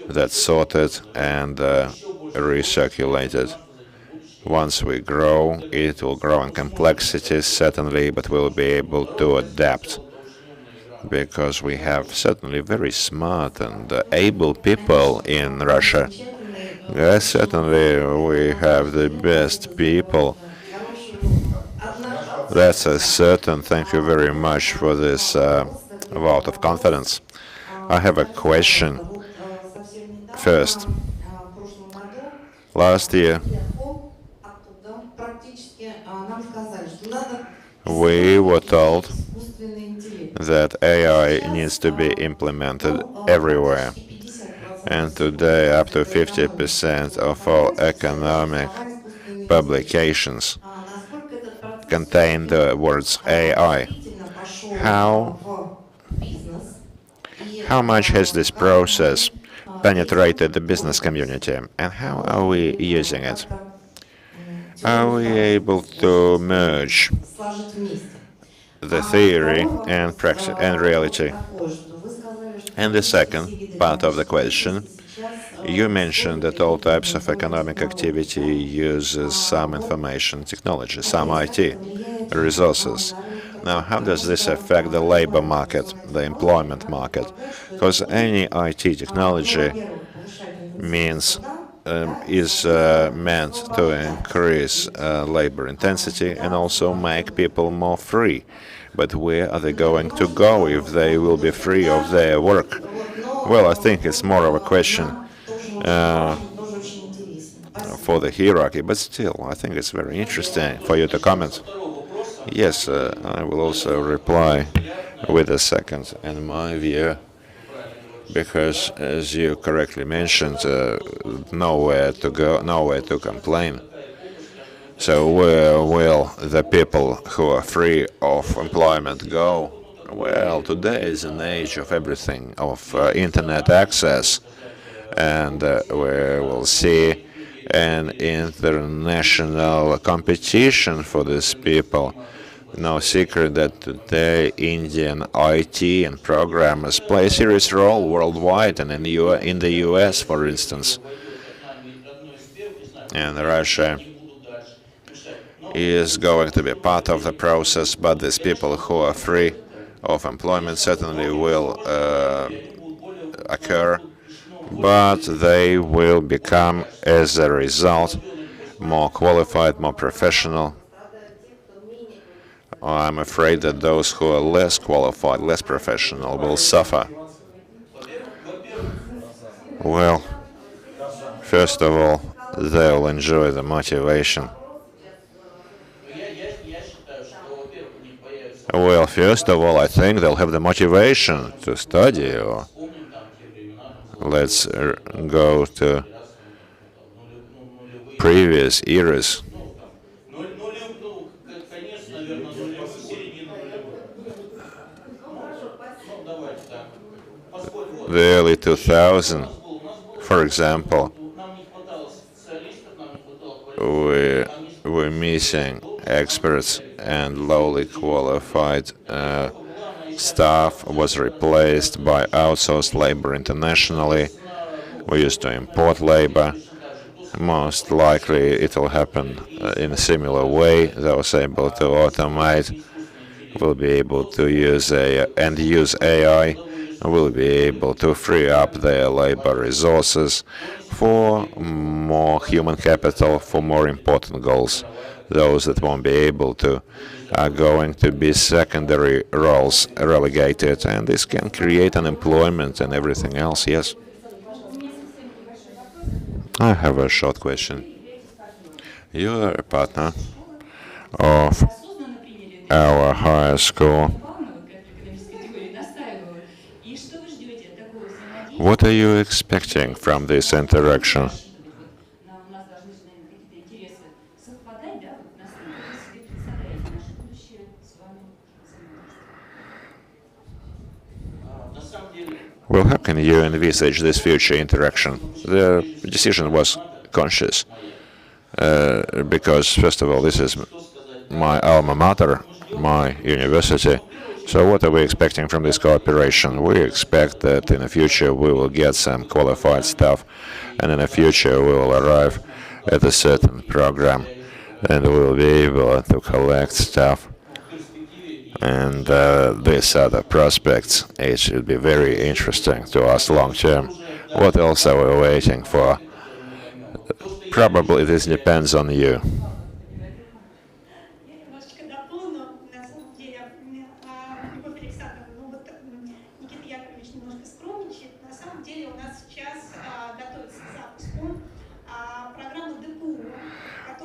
that sort it and recirculate it. Once we grow, it will grow in complexity, certainly, but we'll be able to adapt because we have certainly very smart and able people in Russia. Yes, certainly we have the best people. That's a certain. Thank you very much for this vote of confidence. I have a question. First, last year we were told that AI needs to be implemented everywhere. And today, up to 50% of all economic publications contain the words AI. How much has this process penetrated the business community, and how are we using it? Are we able to merge the theory and practice and reality? And the second part of the question, you mentioned that all types of economic activity uses some information technology, some IT resources. Now, how does this affect the labor market, the employment market? Because any IT technology is meant to increase labor intensity and also make people more free. But where are they going to go if they will be free of their work? Well, I think it's more of a question for the hierarchy, but still, I think it's very interesting for you to comment. Yes, I will also reply with a second and my view, because as you correctly mentioned, nowhere to go, nowhere to complain. So where will the people who are free of employment go? Well, today is an age of everything, of internet access, and we will see an international competition for these people. No secret that today Indian IT and programmers play a serious role worldwide, and in the US, for instance. And Russia is going to be part of the process, but these people who are free of employment certainly will occur but they will become, as a result, more qualified, more professional. I'm afraid that those who are less qualified, less professional, will suffer. Well, first of all, they'll enjoy the motivation. Well, first of all, I think they'll have the motivation to study, or let's go to previous eras. The early 2000s, for example, we were missing experts and lowly qualified staff was replaced by outsourced labor internationally. We used to import labor. Most likely it will happen in a similar way. Those able to automate will be able to use AI, will be able to free up their labor resources for more human capital, for more important goals. Those that won't be able to are going to be secondary roles relegated, and this can create unemployment and everything else, yes. I have a short question. You are a partner of our higher school. What are you expecting from this interaction? Well, how can you envisage this future interaction? The decision was conscious because, first of all, this is my alma mater, my university. So what are we expecting from this cooperation? We expect that in the future we will get some qualified staff, and in the future we will arrive at a certain program, and we will be able to collect staff. And these are the prospects. It should be very interesting to us long term. What else are we waiting for? Probably this depends on you.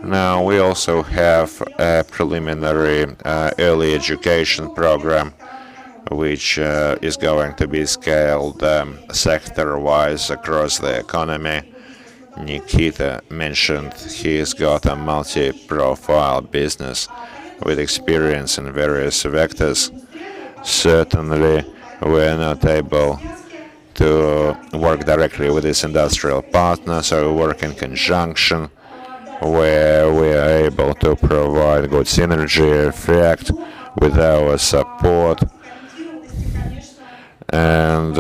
Now we also have a preliminary early education program which is going to be scaled sector-wise across the economy. Nikita mentioned he's got a multi-profile business with experience in various vectors. Certainly, we're not able to work directly with this industrial partner, so we work in conjunction where we are able to provide good synergy effect with our support. And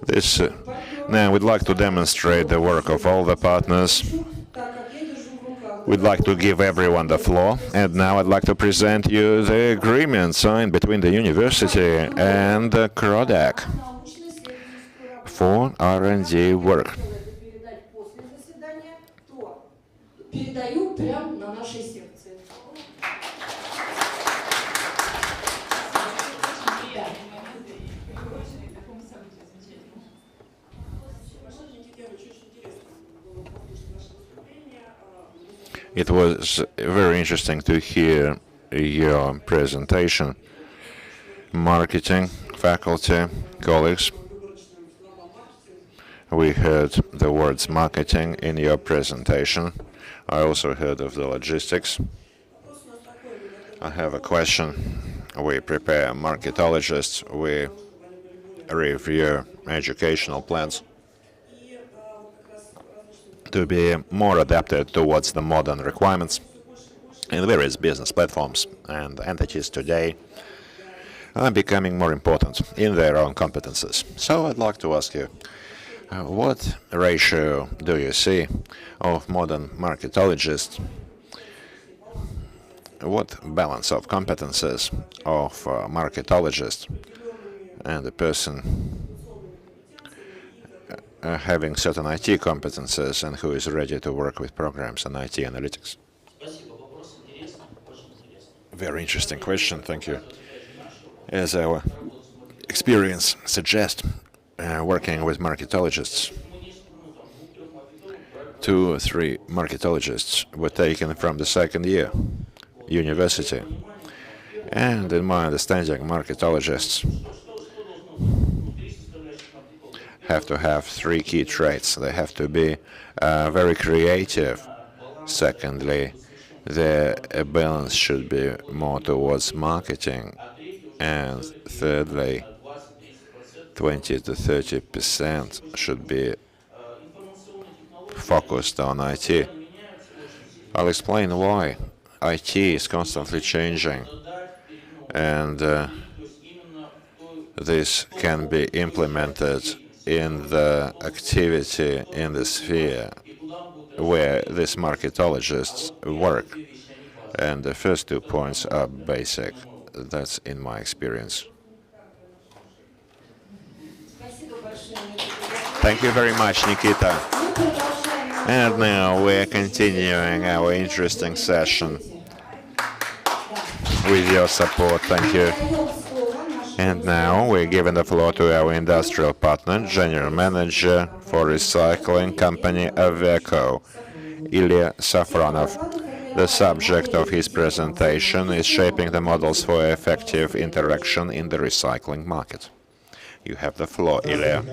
this, now we'd like to demonstrate the work of all the partners. We'd like to give everyone the floor, and now I'd like to present you the agreement signed between the university and CRODAC for R&D work. It was very interesting to hear your presentation. Marketing, faculty, colleagues, we heard the words marketing in your presentation. I also heard of the logistics. I have a question. We prepare marketologists, we review educational plans to be more adapted towards the modern requirements in various business platforms and entities today. are becoming more important in their own competences. So I'd like to ask you, what ratio do you see of modern marketologists? What balance of competences of a marketologist and a person having certain IT competences and who is ready to work with programs and IT analytics? Very interesting question, thank you. As our experience suggests, working with marketologists, 2 or 3 marketologists were taken from the second year university. And in my understanding, marketologists have to have 3 key traits. They have to be very creative. Secondly, their balance should be more towards marketing. And thirdly, 20 to 30% should be focused on IT. I'll explain why. IT is constantly changing, and this can be implemented in the activity in the sphere where these marketologists work. And the first 2 points are basic. That's in my experience. Thank you very much, Nikita. And now we're continuing our interesting session with your support. Thank you. And now we're giving the floor to our industrial partner, General Manager for Recycling Company Aveco, Ilya Safronov. The subject of his presentation is shaping the models for effective interaction in the recycling market. You have the floor, Ilya.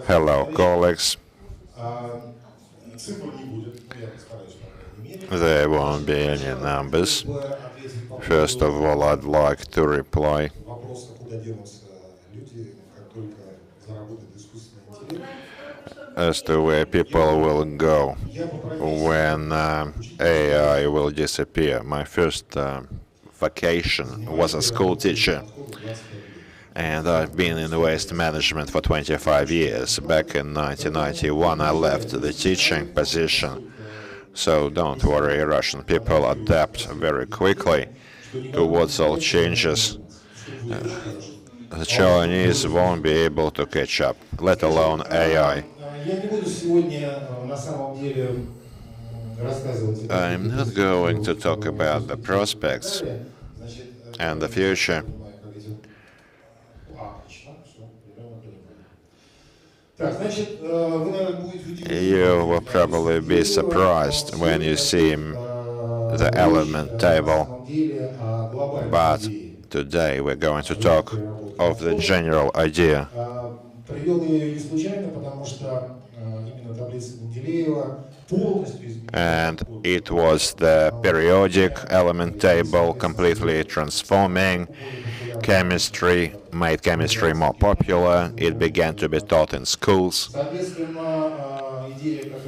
Hello, colleagues. There won't be any numbers. First of all, I'd like to reply as to where people will go when AI will disappear. My first vocation was a school teacher, and I've been in waste management for 25 years. Back in 1991, I left the teaching position. So don't worry, Russian people adapt very quickly towards all changes. The Chinese won't be able to catch up, let alone AI. I'm not going to talk about the prospects and the future. You will probably be surprised when you see the element table, but today we're going to talk of the general idea. And it was the periodic element table completely transforming chemistry, made chemistry more popular. It began to be taught in schools.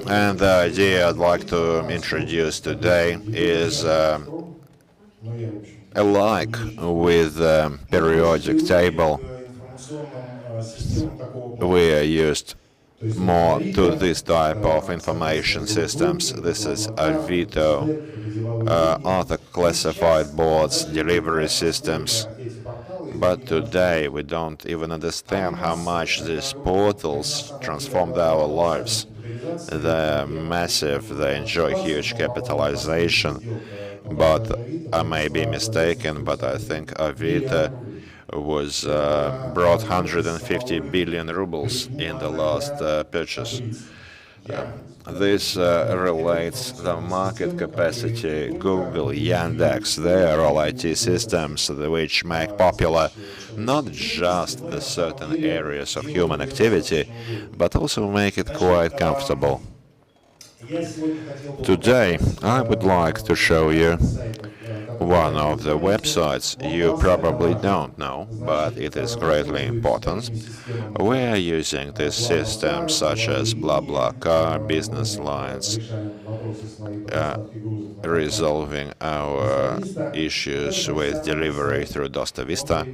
And the idea I'd like to introduce today is alike with the periodic table. We are used more to this type of information systems. This is Avito, other classified boards, delivery systems. But today we don't even understand how much these portals transformed our lives. They're massive, they enjoy huge capitalization, but I may be mistaken, but I think Avito was brought 150 billion rubles in the last purchase. This relates the market capacity. Google, Yandex, they are all IT systems which make popular not just the certain areas of human activity, but also make it quite comfortable. Today, I would like to show you one of the websites you probably don't know, but it is greatly important. We are using this system such as BlaBlaCar, business lines, resolving our issues with delivery through Dosta Vista.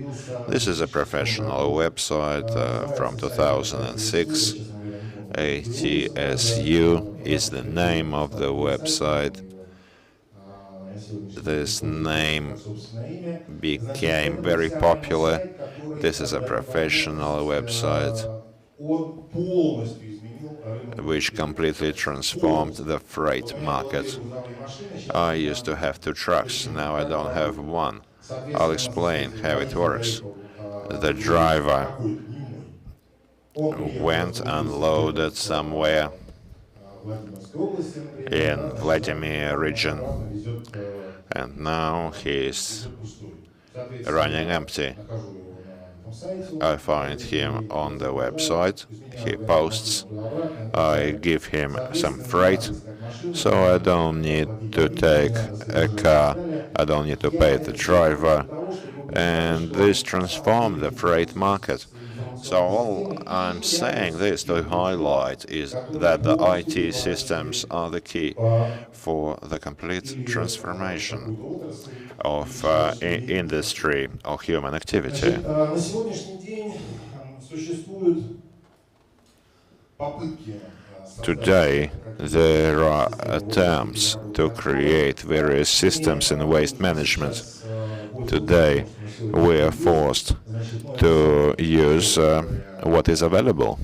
This is a professional website from 2006. ATSU is the name of the website. This name became very popular. This is a professional website which completely transformed the freight market. I used to have 2 trucks, now I don't have one. I'll explain how it works. The driver went unloaded somewhere in Vladimir region, and now he's running empty. I find him on the website, he posts, I give him some freight, so I don't need to take a car, I don't need to pay the driver, and this transformed the freight market. So all I'm saying this to highlight is that the IT systems are the key for the complete transformation of industry or human activity. Today, there are attempts to create various systems in waste management. Today, we are forced to use what is available.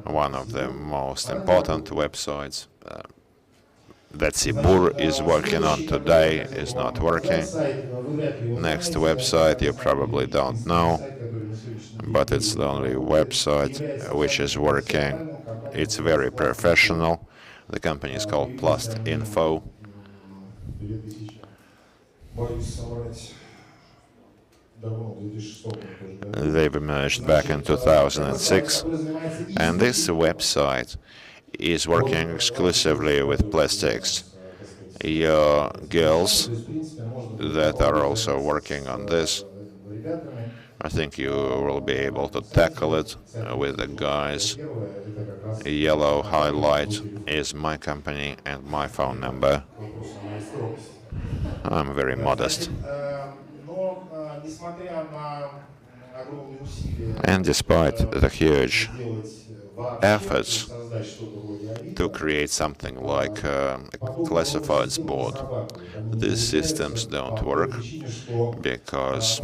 One of the most important websites that Sibur is working on today is not working. Next website you probably don't know, but it's the only website which is working. It's very professional. The company is called Plus Info. They've emerged back in 2006, and this website is working exclusively with plastics. Your girls that are also working on this, I think you will be able to tackle it with the guys. Yellow highlight is my company and my phone number. I'm very modest. And despite the huge efforts to create something like a classifieds board, these systems don't work because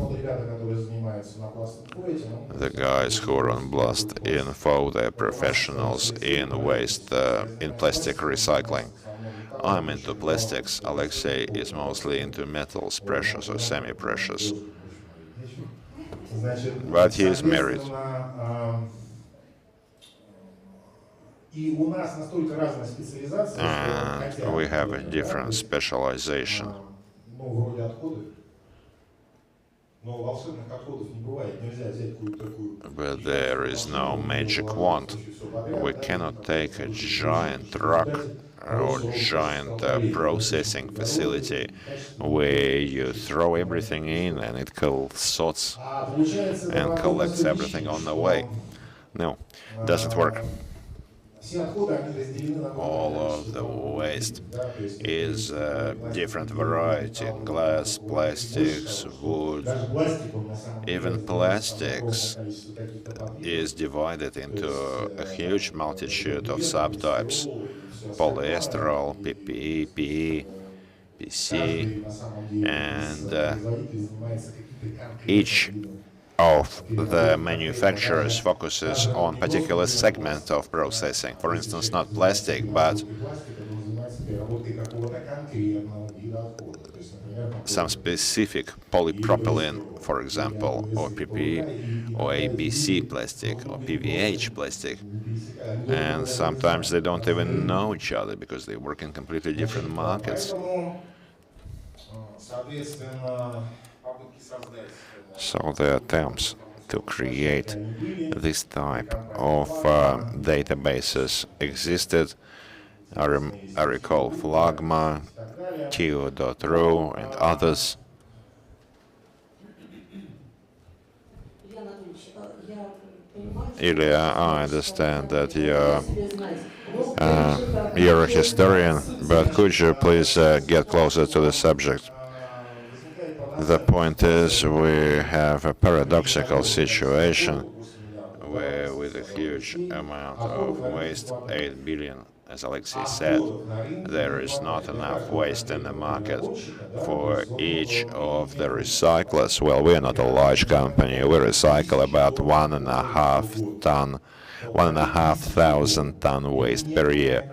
the guys who are on Blast Info, they're professionals in waste, in plastic recycling. I'm into plastics, Alexei is mostly into metals, precious or semi-precious. But he is married. And we have a different specialization. But there is no magic wand. We cannot take a giant truck or giant processing facility where you throw everything in and it sorts and collects everything on the way. No, doesn't work. All of the waste is different variety: glass, plastics, wood. Even plastics is divided into a huge multitude of subtypes: polyester, PPE, PE, PC, and each of the manufacturers focuses on particular segment of processing. For instance, not plastic, but some specific polypropylene, for example, or PP, or ABC plastic, or PVH plastic. And sometimes they don't even know each other because they work in completely different markets. So the attempts to create this type of databases existed. I recall Flagma, Tio.ru, and others. Ilya, I understand that you're a historian, but could you please get closer to the subject? The point is, we have a paradoxical situation where, with a huge amount of waste, 8 billion, as Alexei said, there is not enough waste in the market for each of the recyclers. Well, we're not a large company. We recycle about 1,500 ton waste per year.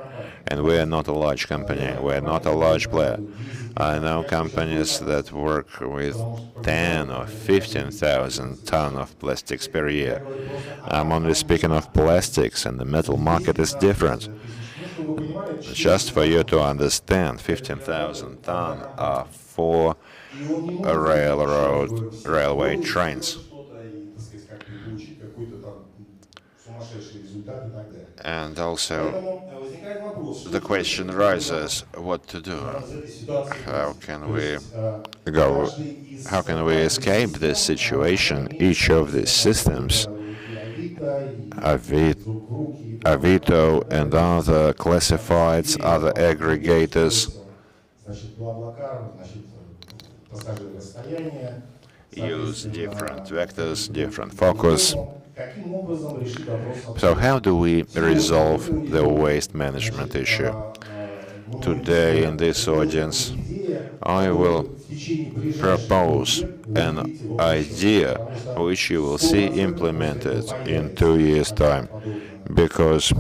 And we're not a large company. We're not a large player. I know companies that work with 10 or 15,000 ton of plastics per year. I'm only speaking of plastics, and the metal market is different. Just for you to understand, 15,000 ton are 4 railway trains. And also, the question rises what to do. How can we go? How can we escape this situation? Each of these systems, Avito and other classifieds, other aggregators, use different vectors, different focus. So how do we resolve the waste management issue? Today in this audience, I will propose an idea which you will see implemented in 2 years' time, because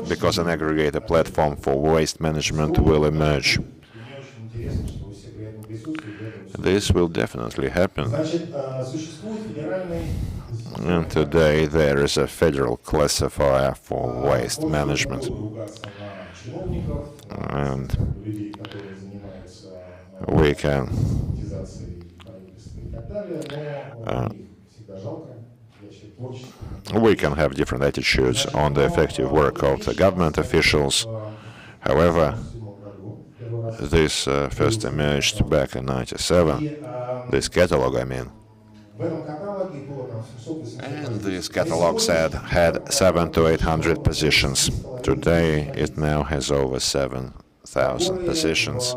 because an aggregator platform for waste management will emerge. This will definitely happen. And today there is a federal classifier for waste management. And we can have different attitudes on the effective work of the government officials. However, this first emerged back in '97, this catalog, I mean. And this catalog had 700 to 800 positions. Today it now has over 7,000 positions.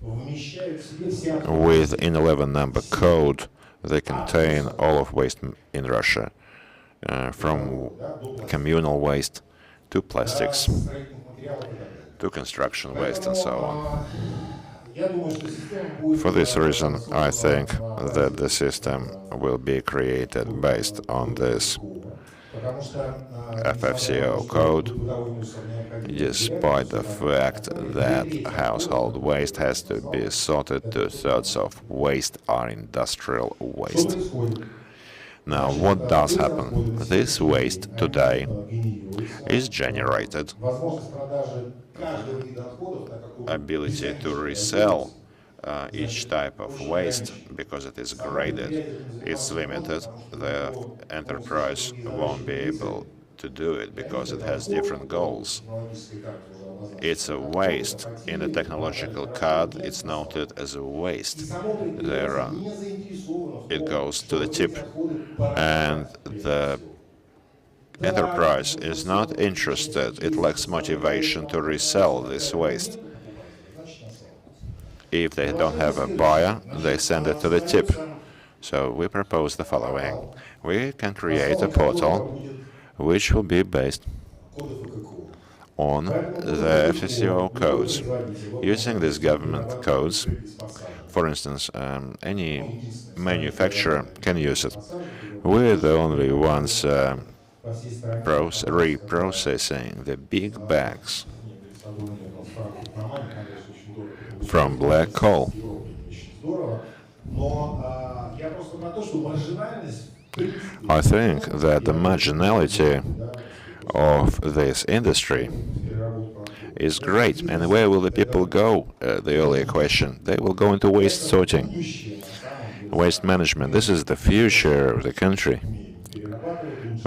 With an 11-number code, they contain all of waste in Russia, from communal waste to plastics, to construction waste, and so on. For this reason, I think that the system will be created based on this FFCO code, despite the fact that household waste has to be sorted. 2/3 of waste are industrial waste. Now, what does happen? This waste today is generated. Ability to resell each type of waste, because it is graded, it's limited. The enterprise won't be able to do it because it has different goals. It's a waste. In the technological card, it's noted as a waste. It goes to the tip, and the enterprise is not interested. It lacks motivation to resell this waste. If they don't have a buyer, they send it to the tip. So we propose the following. We can create a portal which will be based on the FCO codes. Using these government codes, for instance, any manufacturer can use it. We're the only ones reprocessing the big bags from black coal. I think that the marginality of this industry is great. And where will the people go? The earlier question. They will go into waste sorting, waste management. This is the future of the country.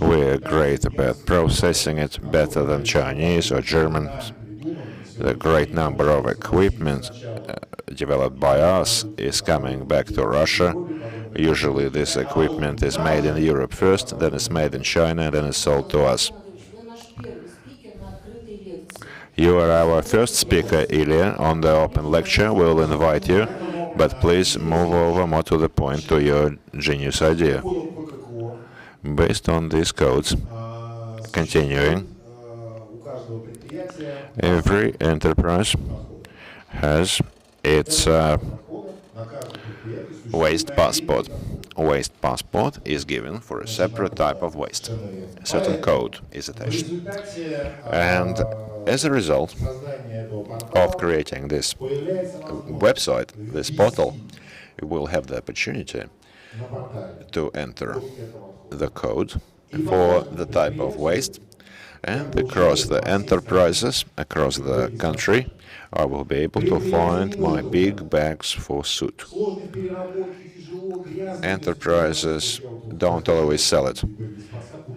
We're great about processing it better than Chinese or Germans. The great number of equipment developed by us is coming back to Russia. Usually this equipment is made in Europe first, then it's made in China, then it's sold to us. You are our first speaker, Ilya, on the open lecture. We'll invite you, but please move over more to the point to your genius idea. Based on these codes, continuing, every enterprise has its waste passport. Waste passport is given for a separate type of waste. A certain code is attached. And as a result of creating this website, this portal, you will have the opportunity to enter the code for the type of waste, and across the enterprises, across the country, I will be able to find my big bags for soot. Enterprises don't always sell it.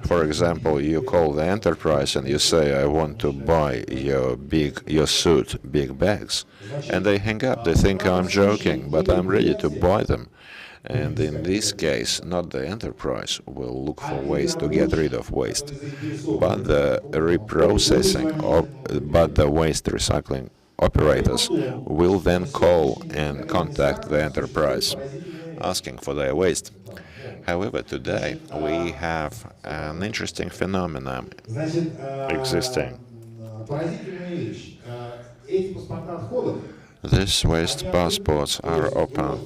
For example, you call the enterprise and you say, I want to buy your soot, big bags. And they hang up. They think I'm joking, but I'm ready to buy them. And in this case, not the enterprise will look for ways to get rid of waste, but the but the waste recycling operators will then call and contact the enterprise, asking for their waste. However, today we have an interesting phenomenon existing. These waste passports are open.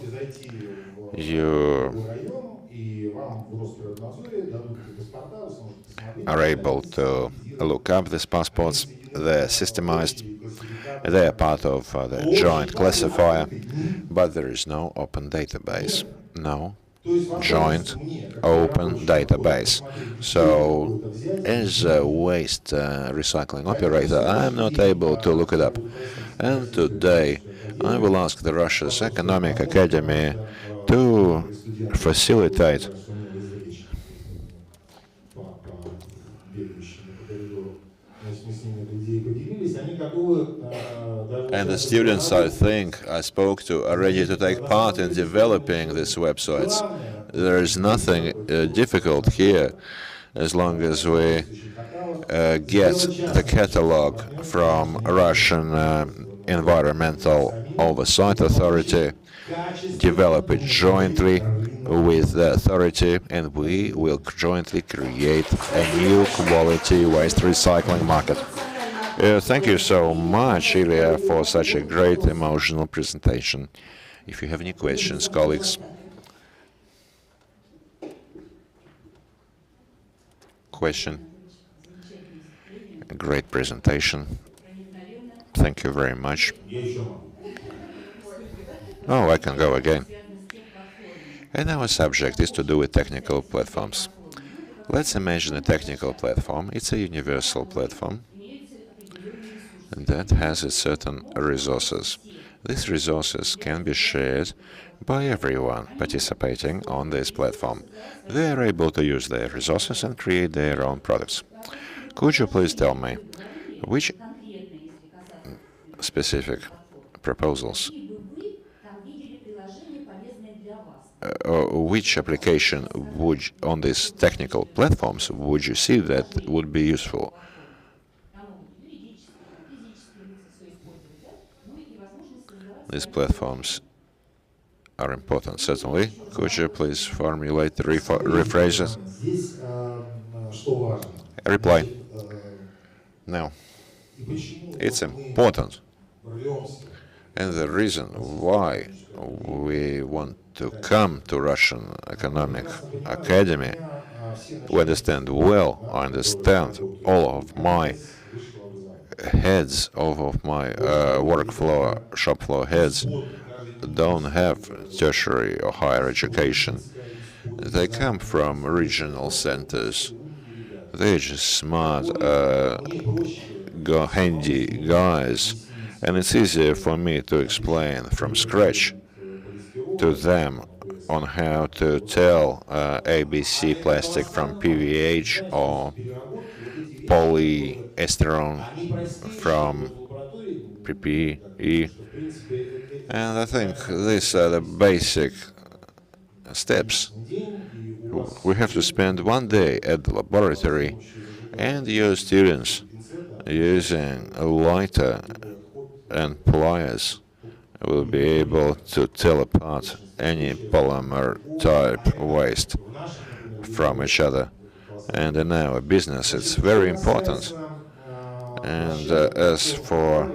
You are able to look up these passports. They're systemized. They are part of the joint classifier, but there is no open database. No joint open database. So, as a waste recycling operator, I am not able to look it up. And today, I will ask the Russia's Economic Academy to facilitate and the students, I think, I spoke to are ready to take part in developing these websites. There is nothing difficult here as long as we get the catalog from Russian Environmental Oversight Authority, develop it jointly with the authority, and we will jointly create a new quality waste recycling market. Thank you so much, Ilya, for such a great emotional presentation. If you have any questions, colleagues. Question? A great presentation. Thank you very much. Oh, I can go again. And our subject is to do with technical platforms. Let's imagine a technical platform. It's a universal platform that has its certain resources. These resources can be shared by everyone participating on this platform. They are able to use their resources and create their own products. Could you please tell me which specific proposals, which application on these technical platforms would you see that would be useful? These platforms are important, certainly. Could you please formulate, rephrase it? Reply. No. It's important. And the reason why we want to come to Russian Economic Academy, we understand well, I understand all of my heads, all of my shop floor heads don't have tertiary or higher education. They come from regional centers. They're just smart, handy guys, and it's easier for me to explain from scratch to them on how to tell ABC plastic from PVH or polyesterone from PPE. And I think these are the basic steps. We have to spend one day at the laboratory, and your students using a lighter and pliers will be able to tell apart any polymer type waste from each other. And in our business, it's very important. And as for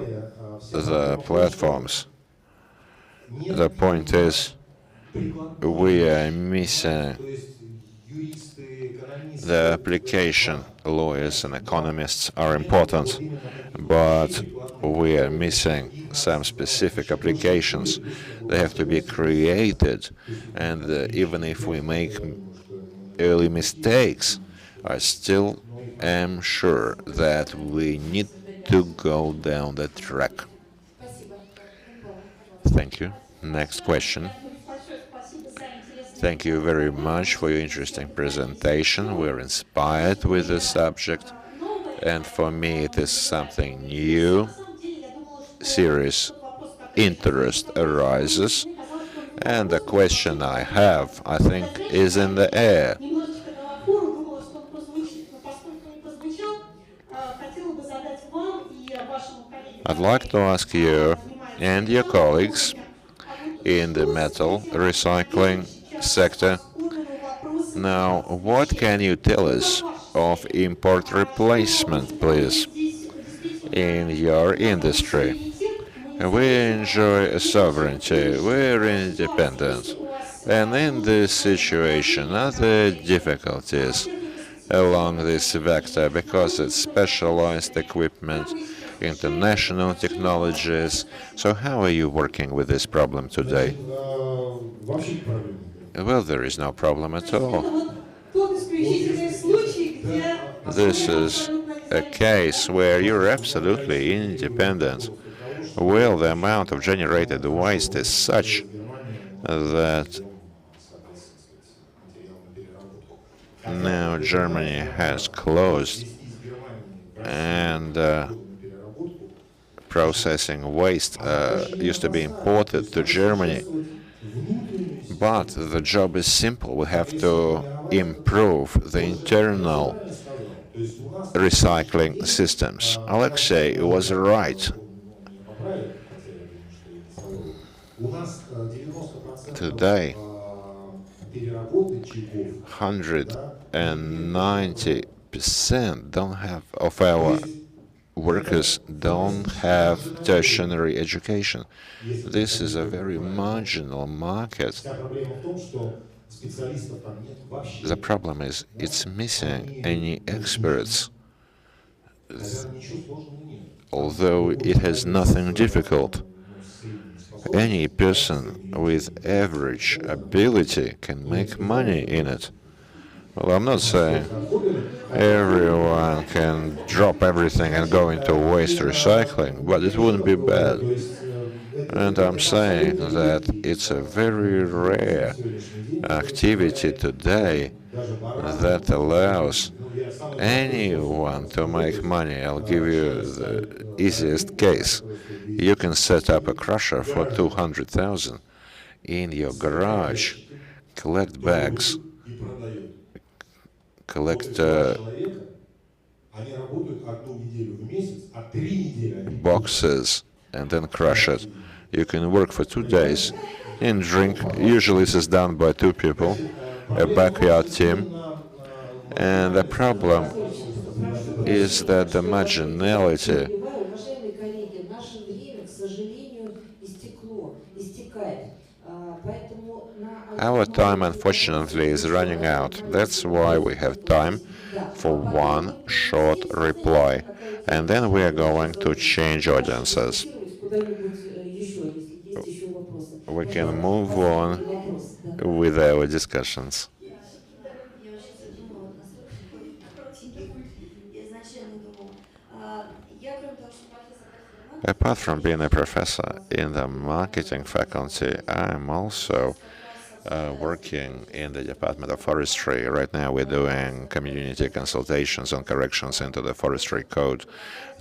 the platforms, the point is we are missing the application. Lawyers and economists are important, but we are missing some specific applications. They have to be created, and even if we make early mistakes, I still am sure that we need to go down that track. Thank you. Next question. Thank you very much for your interesting presentation. We're inspired with the subject, and for me it is something new. Serious interest arises, and the question I have, I think, is in the air. I'd like to ask you and your colleagues in the metal recycling sector. Now, what can you tell us of import replacement, please, in your industry? We enjoy sovereignty, we're independent, and in this situation, are there difficulties along this vector because it's specialized equipment, international technologies? So, how are you working with this problem today? Well, there is no problem at all. This is a case where you're absolutely independent. Well, the amount of generated waste is such that now Germany has closed and processing waste used to be imported to Germany. But the job is simple. We have to improve the internal recycling systems. Alexei was right. Today, 190% don't have of our workers don't have tertiary education. This is a very marginal market. The problem is it's missing any experts, although it has nothing difficult. Any person with average ability can make money in it. Well, I'm not saying everyone can drop everything and go into waste recycling, but it wouldn't be bad. And I'm saying that it's a very rare activity today that allows anyone to make money. I'll give you the easiest case. You can set up a crusher for 200,000 in your garage, collect bags, collect boxes, and then crush it. You can work for 2 days and drink. Usually this is done by two people, a backyard team. And the problem is that the marginality our time, unfortunately, is running out. That's why we have time for one short reply. And then we are going to change audiences. We can move on with our discussions. Apart from being a professor in the marketing faculty, I'm also working in the Department of Forestry. Right now, we're doing community consultations on corrections into the forestry code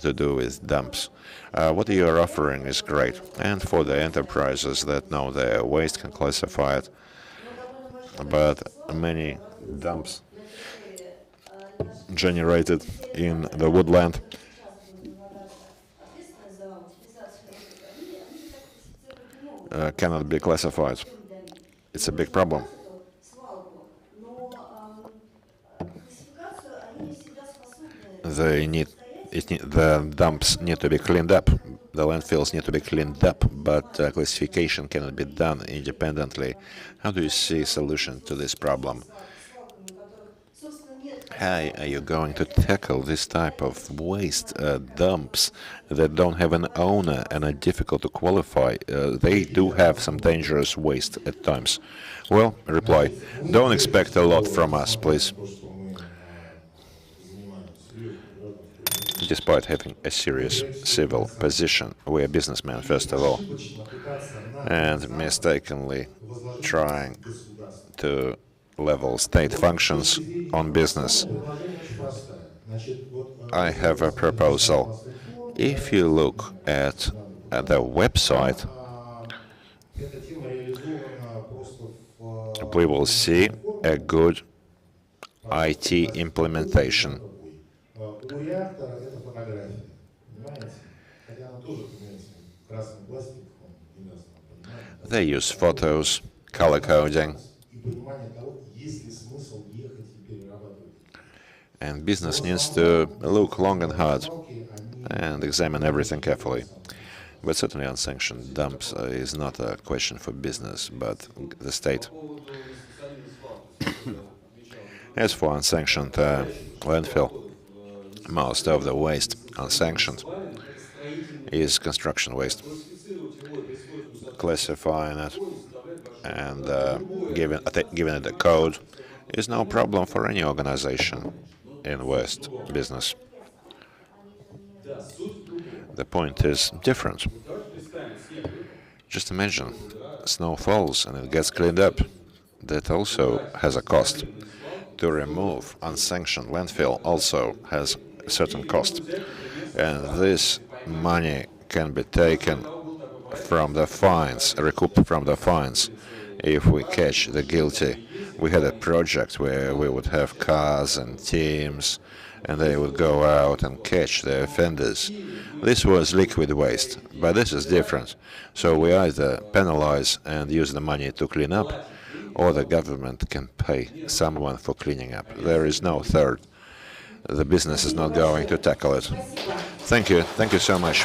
to do with dumps. What you're offering is great, and for the enterprises that know their waste can classify it, but many dumps generated in the woodland cannot be classified. It's a big problem. They need, the dumps need to be cleaned up. The landfills need to be cleaned up, but classification cannot be done independently. How do you see a solution to this problem? How are you going to tackle this type of waste dumps that don't have an owner and are difficult to qualify? They do have some dangerous waste at times. Well, reply, don't expect a lot from us, please. Despite having a serious civil position, we are businessmen, first of all, and mistakenly trying to level state functions on business. I have a proposal. If you look at the website, we will see a good IT implementation. У реактора это фотография, понимаете? Хотя она тоже, понимаете, красный пластик, он не даст нам понимания. They use photos, color coding, И понимание того, есть ли смысл ехать и перерабатывать. and business needs to look long and hard and examine everything carefully. But certainly unsanctioned dumps is not a question for business, but the state. As for unsanctioned landfill, most of the waste unsanctioned is construction waste. Classifying it and giving it a code is no problem for any organization in waste business. The point is different. Just imagine, snow falls and it gets cleaned up. That also has a cost. To remove unsanctioned landfill also has a certain cost. And this money can be taken from the fines, recouped from the fines, if we catch the guilty. We had a project where we would have cars and teams, and they would go out and catch the offenders. This was liquid waste, but this is different. So we either penalize and use the money to clean up, or the government can pay someone for cleaning up. There is no third. The business is not going to tackle it. Thank you so much.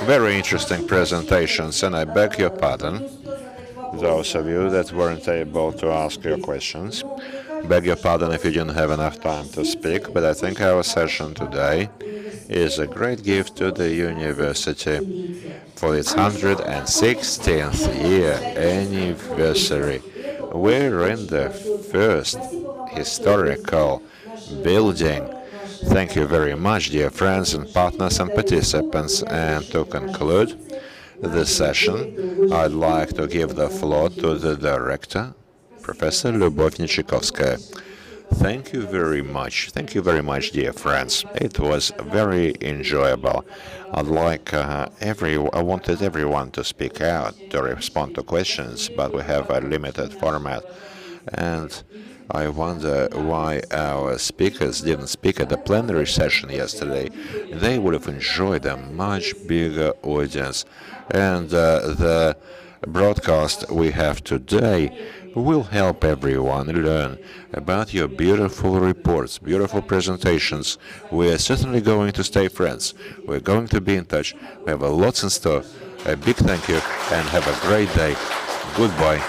Very interesting presentations, and I beg your pardon, those of you that weren't able to ask your questions. Beg your pardon if you didn't have enough time to speak, but I think our session today is a great gift to the university for its 116th year anniversary. We're in the first historical building. Thank you very much, dear friends and partners and participants. And to conclude this session, I'd like to give the floor to the director, Professor Lyubov Nichikovskaya. Thank you very much. Thank you very much, dear friends. It was very enjoyable. I wanted everyone to speak out, to respond to questions, but we have a limited format. And I wonder why our speakers didn't speak at the plenary session yesterday. They would have enjoyed a much bigger audience. And the broadcast we have today will help everyone learn about your beautiful reports, beautiful presentations. We are certainly going to stay friends. We're going to be in touch. We have a lot in store. A big thank you and have a great day. Goodbye.